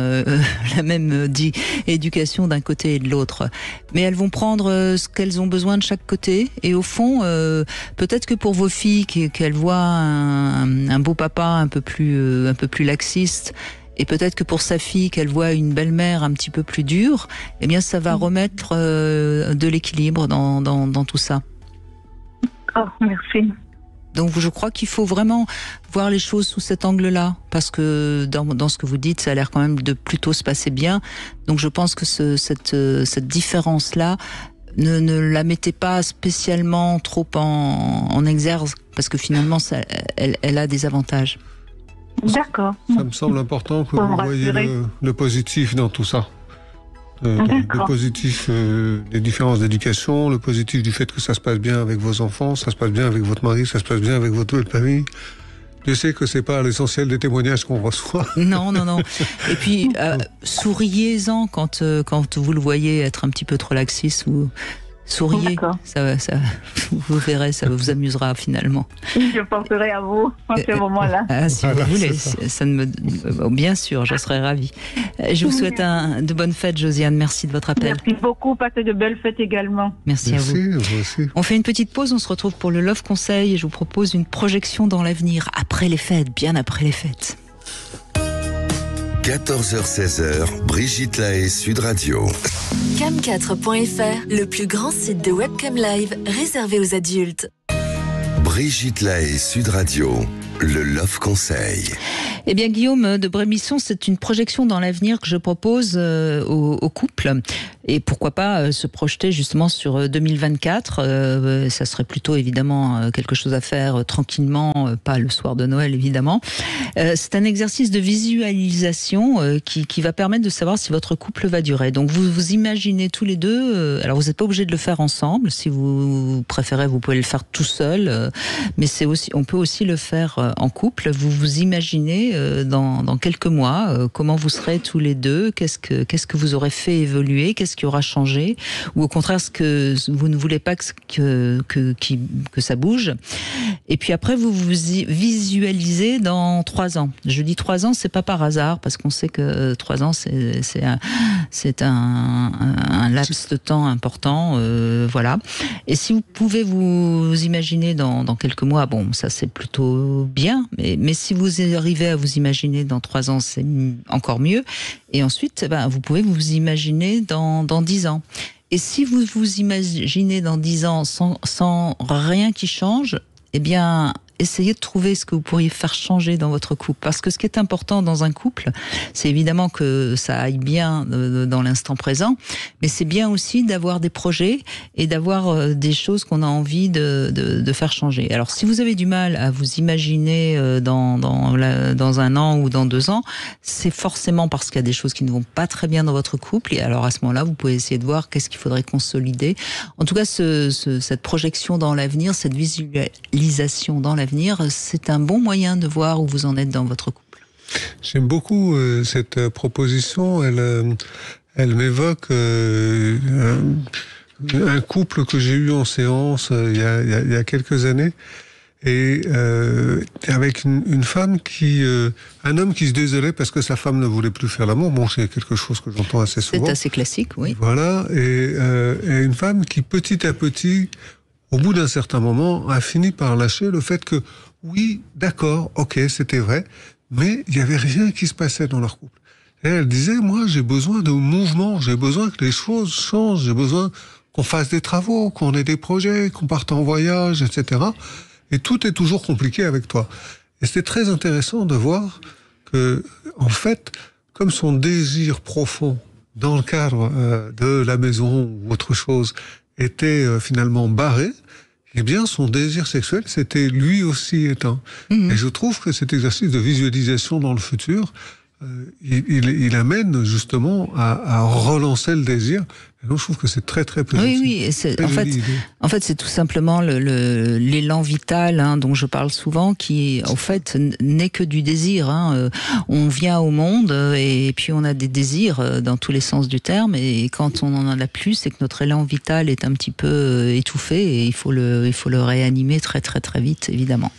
éducation d'un côté et de l'autre. Mais elles vont prendre ce qu'elles ont besoin de chaque côté. Et au fond, peut-être que pour vos filles, qu'elles voient un beau papa un peu plus laxiste, et peut-être que pour sa fille, qu'elle voit une belle-mère un petit peu plus dure, eh bien, ça va remettre de l'équilibre dans tout ça. Oh, merci. Donc, je crois qu'il faut vraiment voir les choses sous cet angle-là, parce que dans ce que vous dites, ça a l'air quand même de plutôt se passer bien. Donc, je pense que cette différence-là, ne la mettez pas spécialement trop en exergue, parce que finalement, elle a des avantages. D'accord. Ça me semble important que vous voyez le positif dans tout ça. Le positif des différences d'éducation, le positif du fait que ça se passe bien avec vos enfants, ça se passe bien avec votre mari, ça se passe bien avec votre famille. Je sais que c'est pas l'essentiel des témoignages qu'on reçoit. Non. Et puis, souriez-en quand vous le voyez être un petit peu trop laxiste Souriez, vous verrez, ça vous amusera finalement. Je penserai à vous en ce moment-là. Si vous voulez, ça ne me... Bien sûr, je serais ravie. Je vous souhaite de bonnes fêtes, Josiane. Merci de votre appel. Merci beaucoup, passez de belles fêtes également. Merci à vous. Aussi. On fait une petite pause, on se retrouve pour le Love Conseil et je vous propose une projection dans l'avenir, après les fêtes, bien après les fêtes. 14h-16h, Brigitte Lahaie, Sud Radio. Cam4.fr, le plus grand site de webcam live réservé aux adultes. Brigitte Lahaie, Sud Radio, le Love Conseil. Eh bien, Guillaume de Brémisson, c'est une projection dans l'avenir que je propose aux couples. Et pourquoi pas se projeter justement sur 2024. Ça serait plutôt évidemment quelque chose à faire tranquillement, pas le soir de Noël évidemment. C'est un exercice de visualisation qui va permettre de savoir si votre couple va durer. Donc vous vous imaginez tous les deux, alors vous n'êtes pas obligé de le faire ensemble, si vous préférez vous pouvez le faire tout seul, mais on peut aussi le faire en couple. Vous vous imaginez dans quelques mois comment vous serez tous les deux, qu'est-ce que vous aurez fait évoluer, qu'est-ce qui aura changé, ou au contraire ce que vous ne voulez pas que ça bouge. Et puis après vous vous visualisez dans 3 ans. Je dis 3 ans, c'est pas par hasard, parce qu'on sait que 3 ans c'est un laps de temps important, voilà. Et si vous pouvez vous imaginer dans quelques mois, bon ça c'est plutôt bien, mais si vous arrivez à vous imaginer dans 3 ans, c'est encore mieux. Et ensuite, vous pouvez vous imaginer dans 10 ans. Et si vous vous imaginez dans 10 ans sans rien qui change, eh bien, essayez de trouver ce que vous pourriez faire changer dans votre couple. Parce que ce qui est important dans un couple, c'est évidemment que ça aille bien dans l'instant présent, mais c'est bien aussi d'avoir des projets et d'avoir des choses qu'on a envie de faire changer. Alors, si vous avez du mal à vous imaginer dans 1 an ou dans 2 ans, c'est forcément parce qu'il y a des choses qui ne vont pas très bien dans votre couple. Et alors, à ce moment-là, vous pouvez essayer de voir qu'est-ce qu'il faudrait consolider. En tout cas, cette projection dans l'avenir, cette visualisation dans l'avenir, c'est un bon moyen de voir où vous en êtes dans votre couple. J'aime beaucoup cette proposition. Elle m'évoque un couple que j'ai eu en séance il y a quelques années, et avec une femme un homme qui se désolait parce que sa femme ne voulait plus faire l'amour. Bon, c'est quelque chose que j'entends assez souvent. C'est assez classique, oui. Voilà, et une femme qui petit à petit, au bout d'un certain moment, a fini par lâcher le fait que, oui, d'accord, ok, c'était vrai, mais il n'y avait rien qui se passait dans leur couple. Et elle disait, moi, j'ai besoin de mouvement, j'ai besoin que les choses changent, j'ai besoin qu'on fasse des travaux, qu'on ait des projets, qu'on parte en voyage, etc. Et tout est toujours compliqué avec toi. Et c'était très intéressant de voir que, en fait, comme son désir profond dans le cadre de la maison ou autre chose était finalement barré, eh bien son désir sexuel s'était lui aussi éteint. Et je trouve que cet exercice de visualisation dans le futur, il amène justement à relancer le désir. Et donc je trouve que c'est très très positif. Oui, en fait c'est tout simplement l'élan vital dont je parle souvent, qui en fait n'est que du désir. On vient au monde et puis on a des désirs dans tous les sens du terme, et quand on en a plus, c'est que notre élan vital est un petit peu étouffé, et il faut le réanimer très très très vite, évidemment.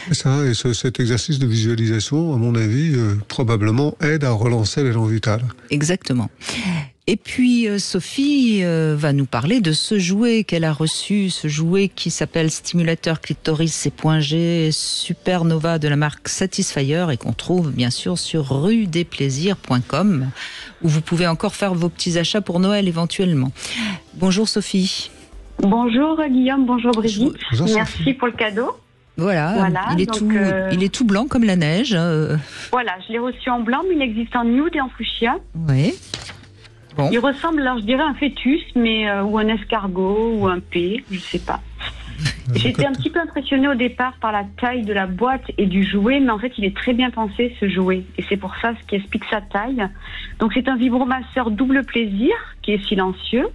C'est ça, et cet exercice de visualisation, à mon avis, probablement aide à relancer l'élan vital. Exactement. Et puis Sophie va nous parler de ce jouet qu'elle a reçu, ce jouet qui s'appelle Stimulateur Clitoris C.G Supernova de la marque Satisfyer, et qu'on trouve bien sûr sur rudesplaisirs.com, où vous pouvez encore faire vos petits achats pour Noël éventuellement. Bonjour Sophie. Bonjour Guillaume, bonjour Brigitte. Bonjour, merci pour le cadeau. Voilà, il est tout blanc comme la neige. Voilà, je l'ai reçu en blanc, mais il existe en nude et en fuchsia. Oui. Bon. Il ressemble, alors je dirais un fœtus, mais ou un escargot ou un P, je sais pas. J'étais un petit peu impressionnée au départ par la taille de la boîte et du jouet, mais en fait il est très bien pensé ce jouet, et c'est pour ça ce qui explique sa taille. Donc c'est un vibromasseur double plaisir qui est silencieux,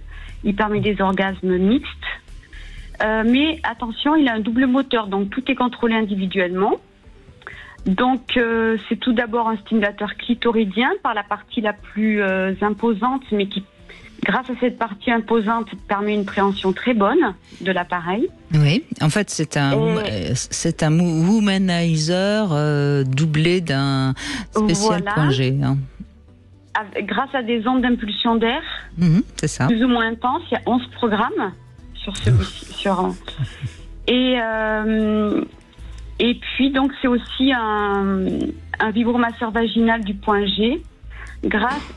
il permet des orgasmes mixtes, mais attention, il a un double moteur, donc tout est contrôlé individuellement. Donc c'est tout d'abord un stimulateur clitoridien par la partie la plus imposante, mais qui grâce à cette partie imposante, permet une préhension très bonne de l'appareil. Oui, en fait, c'est un womanizer doublé d'un spécial point G. Hein. Grâce à des ondes d'impulsion d'air, c'est ça. Plus ou moins intenses, il y a 11 programmes sur celui-ci. Et puis, donc, c'est aussi un vibromasseur vaginal du point G.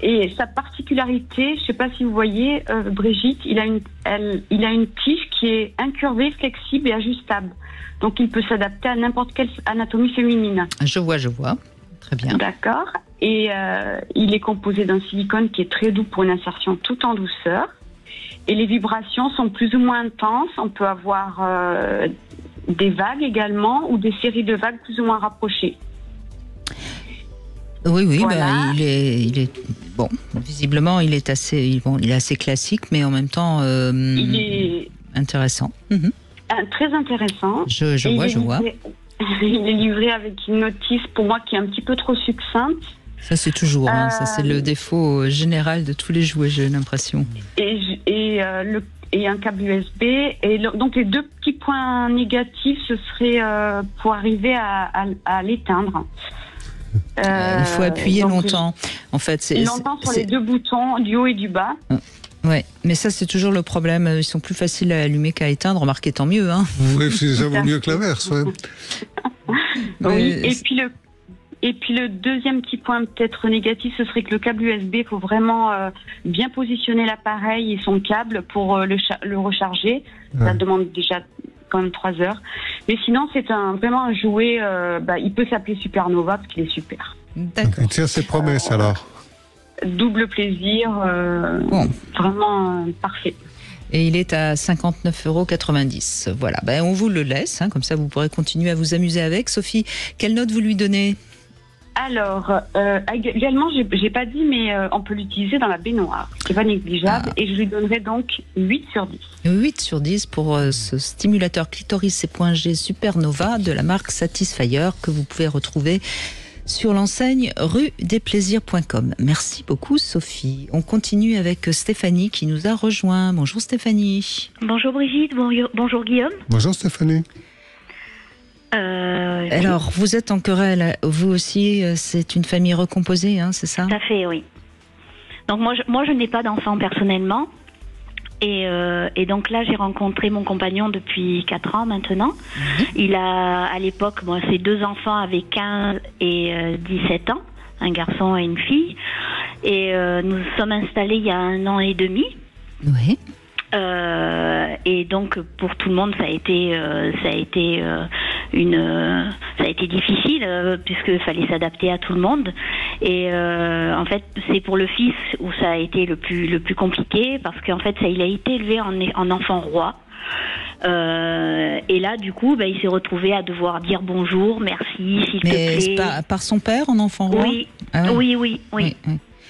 Et sa particularité, je ne sais pas si vous voyez, Brigitte, il a une tige qui est incurvée, flexible et ajustable. Donc, il peut s'adapter à n'importe quelle anatomie féminine. Je vois. Très bien. D'accord. Et il est composé d'un silicone qui est très doux pour une insertion tout en douceur. Et les vibrations sont plus ou moins intenses. On peut avoir des vagues également ou des séries de vagues plus ou moins rapprochées. Oui, voilà. Il est bon. Visiblement, il est assez classique, mais en même temps, il est intéressant. Très intéressant. Je vois. Il est livré avec une notice pour moi qui est un petit peu trop succincte. Ça, c'est toujours. Ça, c'est le défaut général de tous les jouets, j'ai l'impression. Et un câble USB. Et donc, les deux petits points négatifs, ce serait pour arriver à l'éteindre. Il faut appuyer longtemps. En fait, longtemps sur les deux boutons, du haut et du bas. Ouais, mais ça c'est toujours le problème. Ils sont plus faciles à allumer qu'à éteindre. Remarquez, tant mieux. Hein. Oui, ça vaut mieux que l'inverse. Ouais. Oui. Et puis le deuxième petit point peut-être négatif, ce serait que le câble USB, il faut vraiment bien positionner l'appareil et son câble pour le recharger. Ouais. Ça demande déjà quand même 3 heures. Mais sinon, c'est vraiment un jouet. Il peut s'appeler Supernova parce qu'il est super. D'accord. Il tient ses promesses alors. Double plaisir, vraiment parfait. Et il est à 59,90 €. Voilà, on vous le laisse, comme ça vous pourrez continuer à vous amuser avec. Sophie, quelle note vous lui donnez ? Alors, également, j'ai pas dit, mais on peut l'utiliser dans la baignoire. C'est pas négligeable. Et je lui donnerai donc 8 sur 10. 8 sur 10 pour ce stimulateur clitoris et point G Supernova de la marque Satisfyer que vous pouvez retrouver sur l'enseigne rue-des-plaisirs.com. Merci beaucoup Sophie. On continue avec Stéphanie qui nous a rejoint. Bonjour Stéphanie. Bonjour Brigitte, bonjour Guillaume. Bonjour Stéphanie. Alors, vous êtes en querelle, vous aussi, c'est une famille recomposée, c'est ça ? Tout à fait, oui. Donc moi je n'ai pas d'enfant personnellement. Et donc là, j'ai rencontré mon compagnon depuis 4 ans maintenant. Il a, à l'époque, ses 2 enfants avaient 15 et 17 ans, un garçon et une fille. Et nous sommes installés il y a 1 an et demi. Oui. Et donc pour tout le monde, ça a été difficile puisqu'il fallait s'adapter à tout le monde. Et en fait, c'est pour le fils où ça a été le plus compliqué parce qu'en fait, il a été élevé en enfant roi. Et là, du coup, il s'est retrouvé à devoir dire bonjour, merci, s'il te plaît. Mais par son père en enfant roi ? Oui, ah ouais. oui.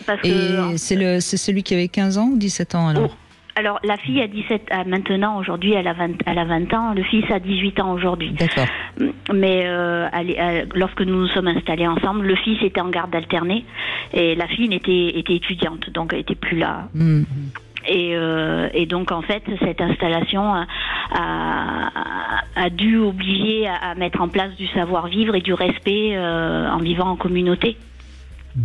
Parce que, c'est celui qui avait 15 ans ou 17 ans alors ? Alors, la fille a 17 maintenant, aujourd'hui, elle a 20 ans. Le fils a 18 ans aujourd'hui. D'accord. Mais lorsque nous nous sommes installés ensemble, le fils était en garde alternée et la fille était étudiante, donc elle n'était plus là. Mmh. Et donc, en fait, cette installation a dû obliger à mettre en place du savoir-vivre et du respect en vivant en communauté. Mmh.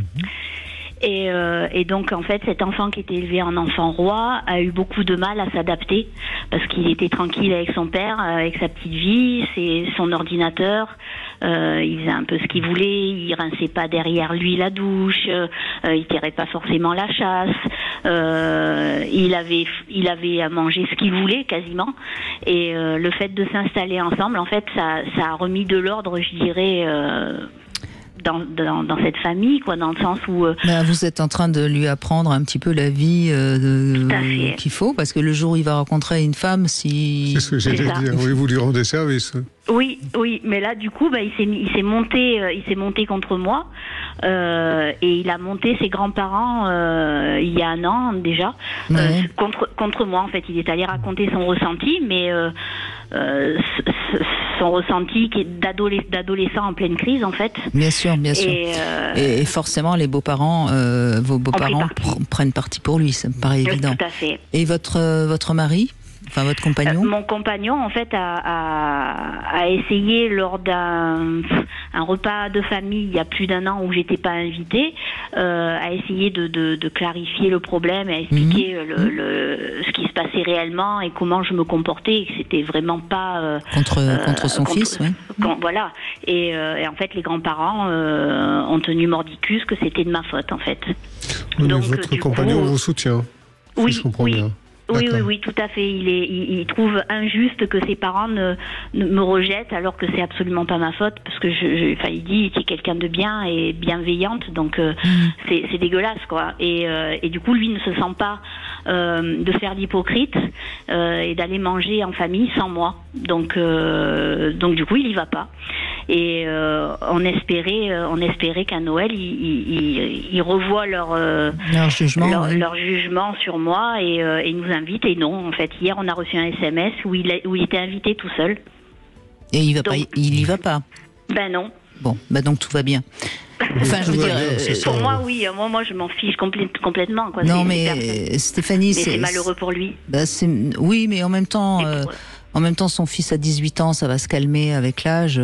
Et donc, en fait, cet enfant qui était élevé en enfant roi a eu beaucoup de mal à s'adapter parce qu'il était tranquille avec son père, avec sa petite vie, son ordinateur. Il faisait un peu ce qu'il voulait, il rinçait pas derrière lui la douche, il tirait pas forcément la chasse, il avait à manger ce qu'il voulait quasiment. Et le fait de s'installer ensemble, en fait, ça a remis de l'ordre, je dirais. Dans cette famille, dans le sens où... vous êtes en train de lui apprendre un petit peu la vie qu'il faut, parce que le jour où il va rencontrer une femme, si... C'est ce que j'allais dire, oui, vous lui rendez service. Oui, mais là, du coup, il s'est monté contre moi, et il a monté ses grands-parents il y a 1 an déjà, contre moi, en fait. Il est allé raconter son ressenti, mais son ressenti d'adolescent en pleine crise, en fait. Bien sûr, bien sûr. Et forcément, les beaux-parents, vos beaux-parents prennent parti pour lui, ça me paraît évident. Tout à fait. Et votre mari, enfin votre compagnon Mon compagnon, en fait, a essayé lors d'un repas de famille il y a plus d'1 an où j'étais pas invitée, a essayé de clarifier le problème, et à expliquer ce qui se passait réellement et comment je me comportais, et que c'était vraiment pas contre son fils, oui. Voilà. Et en fait, les grands-parents ont tenu mordicus que c'était de ma faute, en fait. Oui, donc, mais votre compagnon vous soutient. Oui, si je comprends bien. Oui, tout à fait. Il trouve injuste que ses parents me rejettent alors que c'est absolument pas ma faute, parce que il dit qu'il est quelqu'un de bien et bienveillante, donc c'est dégueulasse, quoi. Et du coup, lui ne se sent pas de faire l'hypocrite et d'aller manger en famille sans moi. Donc du coup, il y va pas. Et on espérait qu'à Noël ils revoient leur jugement sur moi et nous invitent. Et non, en fait, hier on a reçu un SMS où il était invité tout seul. Et il y va pas. Ben non. Bon, donc tout va bien. Enfin, je veux dire, pour moi, oui. Moi, je m'en fiche complètement, quoi. Non, mais Stéphanie, c'est malheureux pour lui. Oui, mais en même temps. En même temps, son fils a 18 ans, ça va se calmer avec l'âge.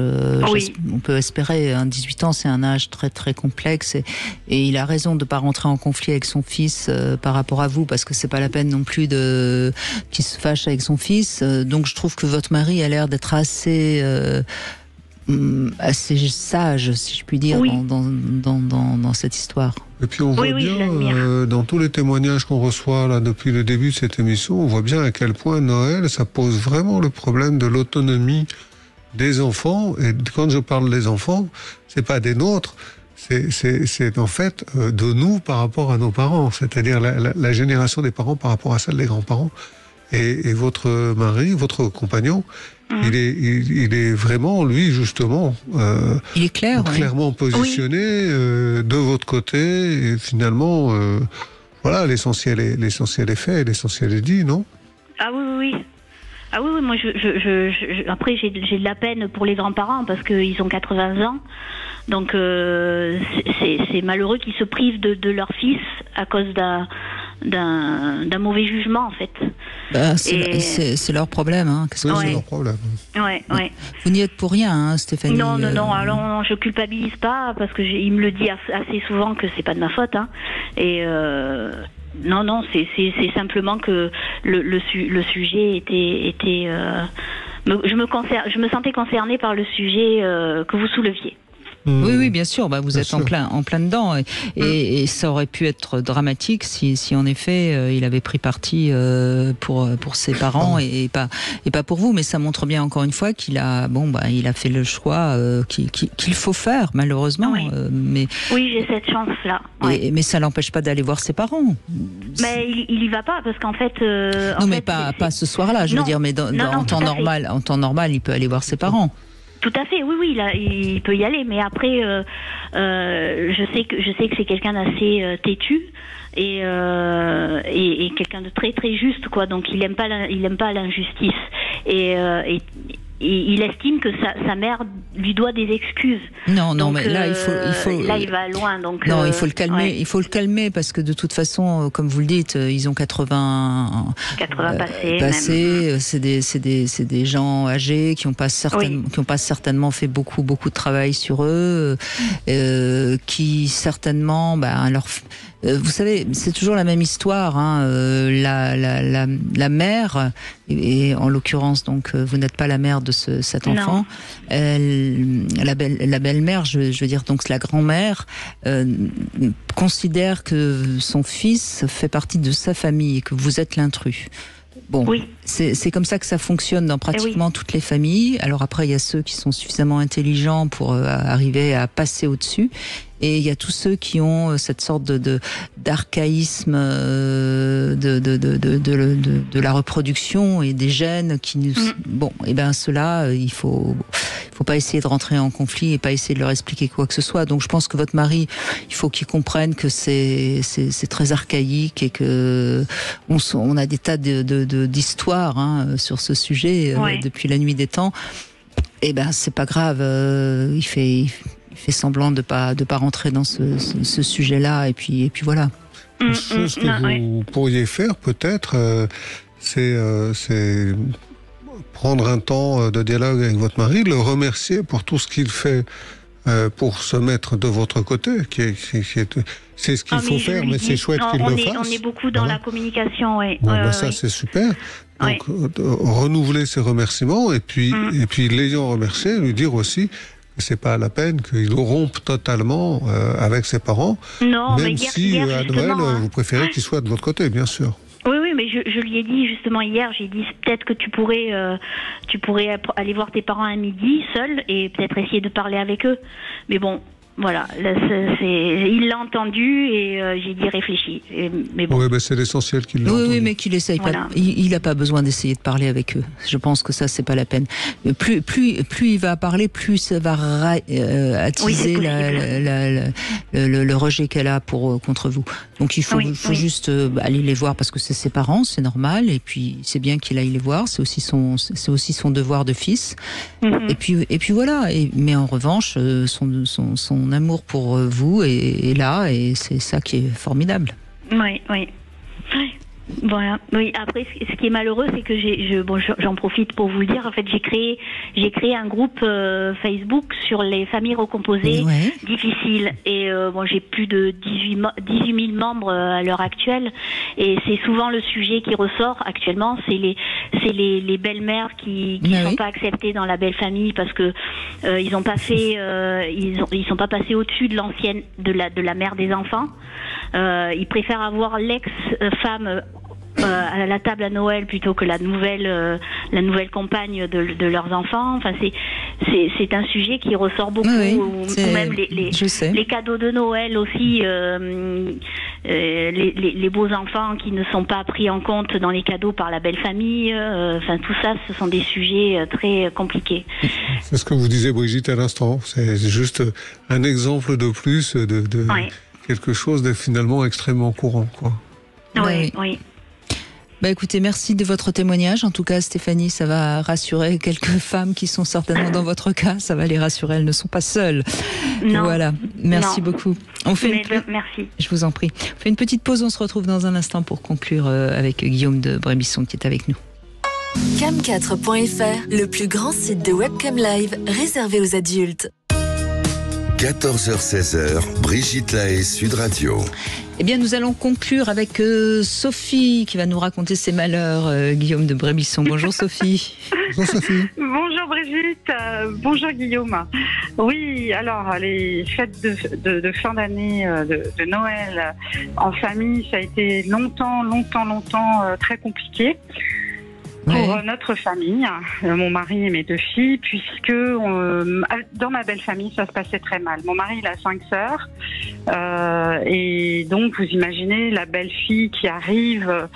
Oui. On peut espérer. 18 ans, c'est un âge très très complexe, et il a raison de pas rentrer en conflit avec son fils par rapport à vous, parce que c'est pas la peine non plus qu'il se fâche avec son fils. Donc, je trouve que votre mari a l'air d'être assez sage, si je puis dire, oui. dans cette histoire. Et puis on voit bien, dans tous les témoignages qu'on reçoit là depuis le début de cette émission, on voit bien à quel point Noël, ça pose vraiment le problème de l'autonomie des enfants. Et quand je parle des enfants, c'est pas des nôtres, c'est en fait de nous par rapport à nos parents, c'est-à-dire la génération des parents par rapport à celle des grands-parents. Et votre mari, votre compagnon, il est vraiment, lui, justement, il est clairement positionné de votre côté. Et finalement, voilà, l'essentiel est fait, l'essentiel est dit, non? Ah oui. Ah oui, moi, après, j'ai de la peine pour les grands-parents parce qu'ils ont 80 ans. Donc, c'est malheureux qu'ils se privent de leur fils à cause d'un mauvais jugement, en fait. C'est leur problème, hein. C'est leur problème. Ouais. Vous n'y êtes pour rien, hein, Stéphanie. Non. Alors, je culpabilise pas parce que il me le dit assez souvent que c'est pas de ma faute, hein. Et non, c'est simplement que le sujet était. Je me sentais concernée par le sujet que vous souleviez. Oui, bien sûr. Vous êtes en plein dedans, et ça aurait pu être dramatique si en effet il avait pris parti pour ses parents et pas pour vous. Mais ça montre bien encore une fois qu'il a fait le choix qu'il faut faire, malheureusement. Oui, j'ai cette chance là. Ouais. Mais ça l'empêche pas d'aller voir ses parents. Mais il y va pas parce qu'en fait. Pas ce soir-là. Je veux dire, mais en temps normal, il peut aller voir ses parents. Tout à fait, oui, il peut y aller, mais après, je sais que c'est quelqu'un d'assez têtu et quelqu'un de très très juste, quoi. Donc il aime pas l'injustice et il estime que sa mère lui doit des excuses. Non, mais là il faut là il va loin, donc non, il faut le calmer. Ouais. Il faut le calmer parce que de toute façon, comme vous le dites, ils ont 80 passés. C'est des gens âgés qui n'ont pas certainement fait beaucoup de travail sur eux, qui certainement vous savez, c'est toujours la même histoire, hein. La mère, et en l'occurrence, donc, vous n'êtes pas la mère de cet enfant. La belle-mère, je veux dire, donc la grand-mère, considère que son fils fait partie de sa famille et que vous êtes l'intrus. Bon, c'est comme ça que ça fonctionne dans pratiquement toutes les familles. Alors après, il y a ceux qui sont suffisamment intelligents pour arriver à passer au-dessus. Et il y a tous ceux qui ont cette sorte d'archaïsme de la reproduction et des gènes qui nous... Bon, et ceux-là, il faut faut pas essayer de rentrer en conflit et pas essayer de leur expliquer quoi que ce soit. Donc je pense que votre mari, il faut qu'il comprenne que c'est très archaïque et que on a des tas d'histoires sur ce sujet depuis la nuit des temps. Eh ben c'est pas grave, il fait semblant de pas rentrer dans ce sujet-là et puis voilà. Une chose que vous pourriez faire peut-être, c'est prendre un temps de dialogue avec votre mari, le remercier pour tout ce qu'il fait pour se mettre de votre côté, c'est ce qu'il faut faire, mais c'est chouette qu'il le fasse. On est beaucoup dans la communication, oui. Ça c'est super. Donc renouveler ses remerciements et puis l'ayant remercié, lui dire aussi que c'est pas la peine qu'il rompe totalement avec ses parents, même si à Noël vous préférez qu'il soit de votre côté, bien sûr. Oui, mais je lui ai dit justement hier, j'ai dit peut-être que tu pourrais aller voir tes parents à midi seul et peut-être essayer de parler avec eux. Mais bon, voilà, là, il l'a entendu et j'ai dit réfléchis. Mais bon. Oui, c'est l'essentiel qu'il l'a entendu. Oui, mais qu'il essaye pas. Il n'a pas besoin d'essayer de parler avec eux. Je pense que ça, c'est pas la peine. Plus il va parler, plus ça va attiser le rejet qu'elle a contre vous. Donc il faut juste aller les voir parce que c'est ses parents, c'est normal. Et puis c'est bien qu'il aille les voir. C'est aussi son devoir de fils. Et puis voilà. Mais en revanche, son amour pour vous est là et c'est ça qui est formidable. Oui. Voilà. Oui. Après, ce qui est malheureux, c'est que j'en profite pour vous le dire. En fait, j'ai créé un groupe Facebook sur les familles recomposées difficiles. Et j'ai plus de 18 000 membres à l'heure actuelle. Et c'est souvent le sujet qui ressort actuellement. C'est les belles-mères qui sont pas acceptées dans la belle famille parce que ils ont pas fait, ils sont pas passés au-dessus de l'ancienne, de la mère des enfants. Ils préfèrent avoir l'ex-femme à la table à Noël plutôt que la nouvelle compagne de leurs enfants. Enfin, c'est un sujet qui ressort beaucoup. Ou même les cadeaux de Noël aussi, les beaux enfants qui ne sont pas pris en compte dans les cadeaux par la belle famille. Enfin, tout ça, ce sont des sujets très compliqués. C'est ce que vous disiez, Brigitte, à l'instant. C'est juste un exemple de plus de quelque chose de finalement extrêmement courant, quoi. Oui. Écoutez, merci de votre témoignage. En tout cas, Stéphanie, ça va rassurer quelques femmes qui sont certainement dans votre cas. Ça va les rassurer, elles ne sont pas seules. Non. Voilà, merci beaucoup. Merci. Je vous en prie. On fait une petite pause, on se retrouve dans un instant pour conclure avec Guillaume de Brémisson qui est avec nous. Cam4.fr, le plus grand site de webcam live réservé aux adultes. 14h-16h, Brigitte Lahaie, Sud Radio. Eh bien, nous allons conclure avec Sophie qui va nous raconter ses malheurs. Guillaume de Brémisson. Bonjour Sophie. Bonjour Sophie. Bonjour Brigitte. Bonjour Guillaume. Oui, alors les fêtes de fin d'année, de Noël en famille, ça a été longtemps très compliqué. Pour notre famille, mon mari et mes 2 filles, puisque dans ma belle famille, ça se passait très mal. Mon mari, il a 5 sœurs, et donc vous imaginez la belle fille qui arrive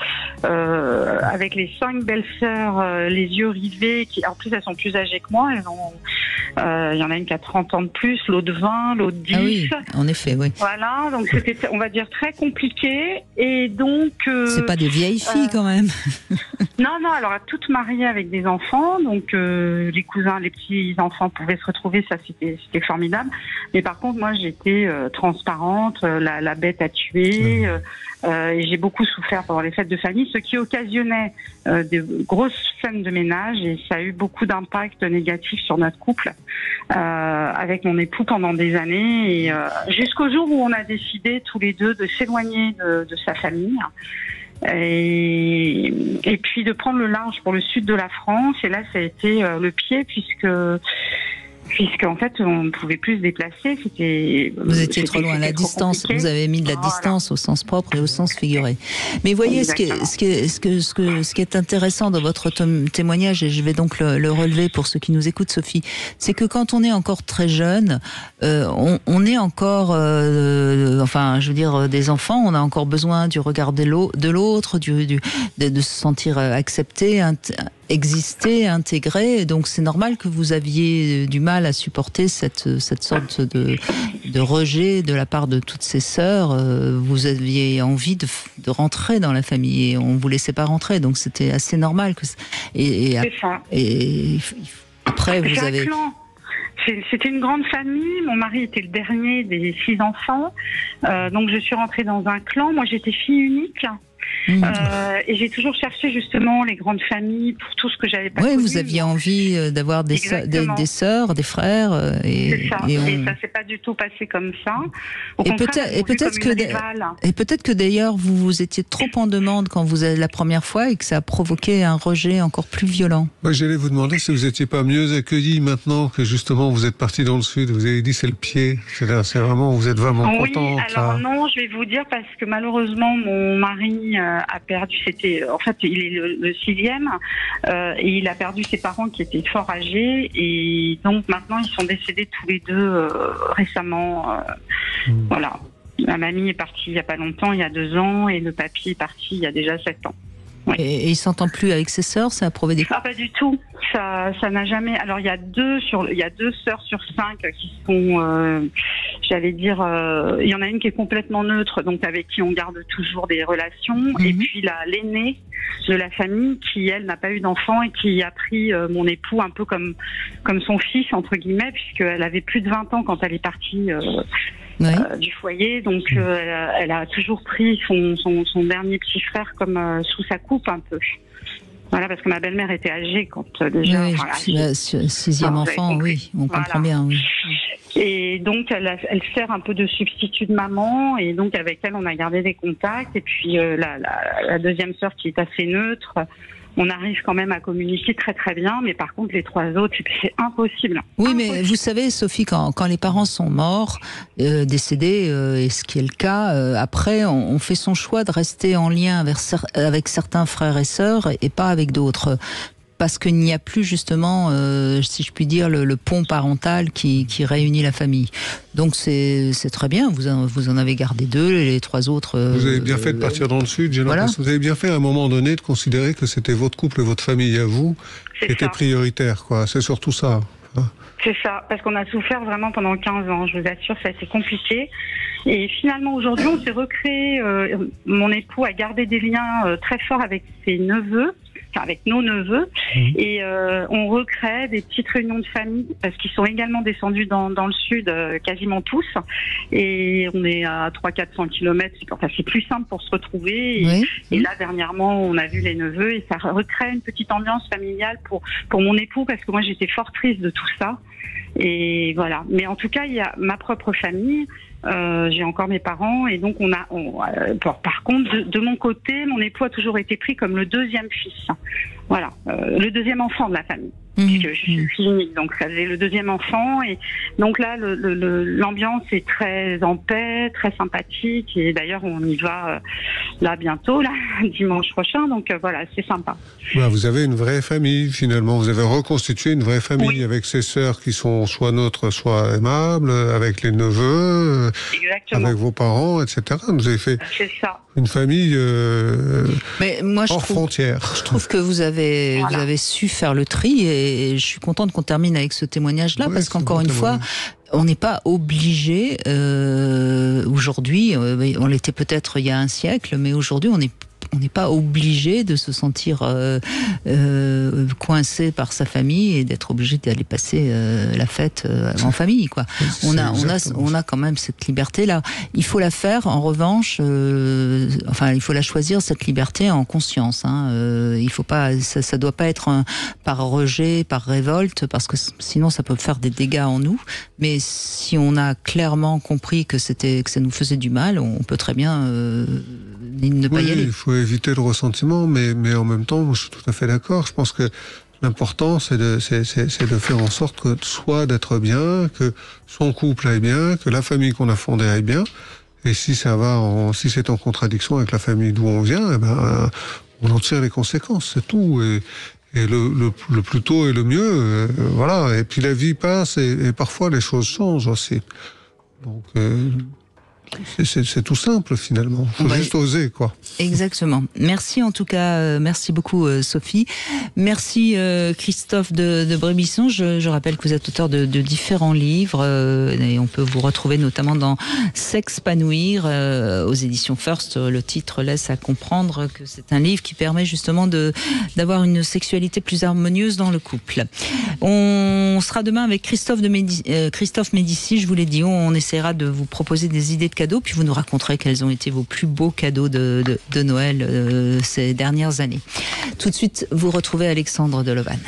avec les 5 belles sœurs, les yeux rivés, qui en plus elles sont plus âgées que moi, il y en a une qui a 30 ans de plus, l'autre 20, l'autre 10. Ah oui, en effet, oui. Voilà, donc c'était, on va dire, très compliqué, et donc... c'est pas des vieilles filles quand même. Non, alors toutes mariées avec des enfants, donc les cousins, les petits enfants pouvaient se retrouver, ça c'était formidable. Mais par contre, moi j'étais transparente, la bête à tuer, et j'ai beaucoup souffert pendant les fêtes de famille, ce qui occasionnait des grosses scènes de ménage, et ça a eu beaucoup d'impact négatif sur notre couple, avec mon époux pendant des années, et jusqu'au jour où on a décidé tous les deux de s'éloigner de sa famille. Et puis de prendre le large pour le sud de la France, et là ça a été le pied puisque en fait on ne pouvait plus se déplacer. Vous étiez trop loin, la distance. Vous avez mis de la distance au sens propre et au sens figuré. Mais voyez, ce qui est intéressant dans votre témoignage, et je vais donc le relever pour ceux qui nous écoutent, Sophie, c'est que quand on est encore très jeune, on est encore, enfin, je veux dire, des enfants, on a encore besoin du regard de l'autre, de se sentir accepté, existé, intégré. Donc c'est normal que vous aviez du mal à supporter cette sorte de rejet de la part de toutes ces sœurs. Vous aviez envie de rentrer dans la famille et on vous laissait pas rentrer. Donc c'était assez normal que et après vous C'est avez. un clan. C'était une grande famille. Mon mari était le dernier des 6 enfants. Donc je suis rentrée dans un clan. Moi j'étais fille unique. Et j'ai toujours cherché justement les grandes familles pour tout ce que j'avais pas connu. Oui, vous aviez envie d'avoir des sœurs, des frères. C'est ça. Et ça s'est pas du tout passé comme ça. Au contraire, peut-être que d'ailleurs vous étiez trop en demande quand vous avez la première fois et que ça a provoqué un rejet encore plus violent. Moi, j'allais vous demander si vous n'étiez pas mieux accueilli maintenant que justement vous êtes parti dans le sud. Vous avez dit c'est le pied. C'est vraiment, vous êtes vraiment content. Oui, alors non, je vais vous dire parce que malheureusement mon mari a perdu, en fait il est le 6e et il a perdu ses parents qui étaient fort âgés et donc maintenant ils sont décédés tous les deux récemment. Voilà, la mamie est partie il n'y a pas longtemps, il y a 2 ans et le papy est parti il y a déjà 7 ans. Oui. Et il s'entend plus avec ses sœurs, ça a prouvé des... Ah, pas du tout. Ça n'a jamais. Alors il y a 2 sœurs sur 5 qui sont, j'allais dire, il y en a une qui est complètement neutre, donc avec qui on garde toujours des relations. Et puis l'aînée de la famille qui elle n'a pas eu d'enfant et qui a pris mon époux un peu comme son fils entre guillemets, puisqu'elle avait plus de 20 ans quand elle est partie. Du foyer, donc elle a toujours pris son dernier petit frère comme sous sa coupe un peu. Voilà, parce que ma belle-mère était âgée quand déjà. Oui, voilà, 6e enfant, oui, on comprend bien. Oui. Et donc elle sert un peu de substitut de maman, et donc avec elle on a gardé des contacts. Et puis la deuxième sœur qui est assez neutre. On arrive quand même à communiquer très très bien, mais par contre les 3 autres, c'est impossible. Oui, mais vous savez, Sophie, quand les parents sont morts, décédés, et ce qui est le cas, après on fait son choix de rester en lien avec certains frères et sœurs et pas avec d'autres. Parce qu'il n'y a plus justement, si je puis dire, le pont parental qui réunit la famille. Donc c'est très bien, vous en avez gardé 2, les 3 autres... vous avez bien fait de partir dans le sud, j'ai l'impression. Vous avez bien fait à un moment donné de considérer que c'était votre couple et votre famille à vous qui était prioritaire, quoi. C'est surtout ça. Hein. C'est ça, parce qu'on a souffert vraiment pendant 15 ans, je vous assure, ça a été compliqué. Et finalement aujourd'hui on s'est recréé, mon époux a gardé des liens très forts avec ses neveux, avec nos neveux, et on recrée des petites réunions de famille parce qu'ils sont également descendus dans le sud, quasiment tous, et on est à 300-400 km, c'est plus simple pour se retrouver, et là dernièrement on a vu les neveux et ça recrée une petite ambiance familiale pour mon époux, parce que moi j'étais fort triste de tout ça, et voilà. Mais en tout cas il y a ma propre famille. J'ai encore mes parents, et donc par contre de mon côté mon époux a toujours été pris comme le 2e fils, voilà, le 2e enfant de la famille, puisque je suis fille unique, donc ça faisait le 2e enfant, et donc là l'ambiance est très en paix, très sympathique, et d'ailleurs on y va là bientôt, là dimanche prochain, donc voilà, c'est sympa. Vous avez une vraie famille finalement, vous avez reconstitué une vraie famille avec ses sœurs qui sont soit neutres, soit aimables, avec les neveux. Exactement. Avec vos parents, etc. Vous avez fait une famille hors frontières. Je trouve que vous avez su faire le tri, et je suis contente qu'on termine avec ce témoignage-là, parce qu'encore une fois, on n'est pas obligé, aujourd'hui, on l'était peut-être il y a un siècle, mais aujourd'hui on n'est pas obligé de se sentir coincé par sa famille et d'être obligé d'aller passer la fête en famille, quoi. On a quand même cette liberté-là. Il faut la faire, en revanche, il faut la choisir, cette liberté, en conscience. Hein. Il faut pas, ça doit pas être par rejet, par révolte, parce que sinon ça peut faire des dégâts en nous. Mais si on a clairement compris que ça nous faisait du mal, on peut très bien ne pas y aller. Il faut éviter le ressentiment, mais en même temps, je suis tout à fait d'accord. Je pense que l'important, c'est de faire en sorte que d'être bien, que son couple aille bien, que la famille qu'on a fondée aille bien. Et si si c'est en contradiction avec la famille d'où on vient, on en tire les conséquences, c'est tout. Et le plus tôt est le mieux, voilà. Et puis la vie passe, et parfois les choses changent aussi. Donc C'est tout simple finalement. Il faut juste oser, quoi. Exactement. Merci en tout cas, merci beaucoup Sophie. Merci Christophe de Brébisson. Je rappelle que vous êtes auteur de différents livres et on peut vous retrouver notamment dans S'expanouir aux éditions First. Le titre laisse à comprendre que c'est un livre qui permet justement d'avoir une sexualité plus harmonieuse dans le couple. On sera demain avec Christophe Médicis, je vous l'ai dit, on essaiera de vous proposer des idées de cadeaux, puis vous nous raconterez quels ont été vos plus beaux cadeaux de Noël ces dernières années. Tout de suite, vous retrouvez Alexandre Delovan.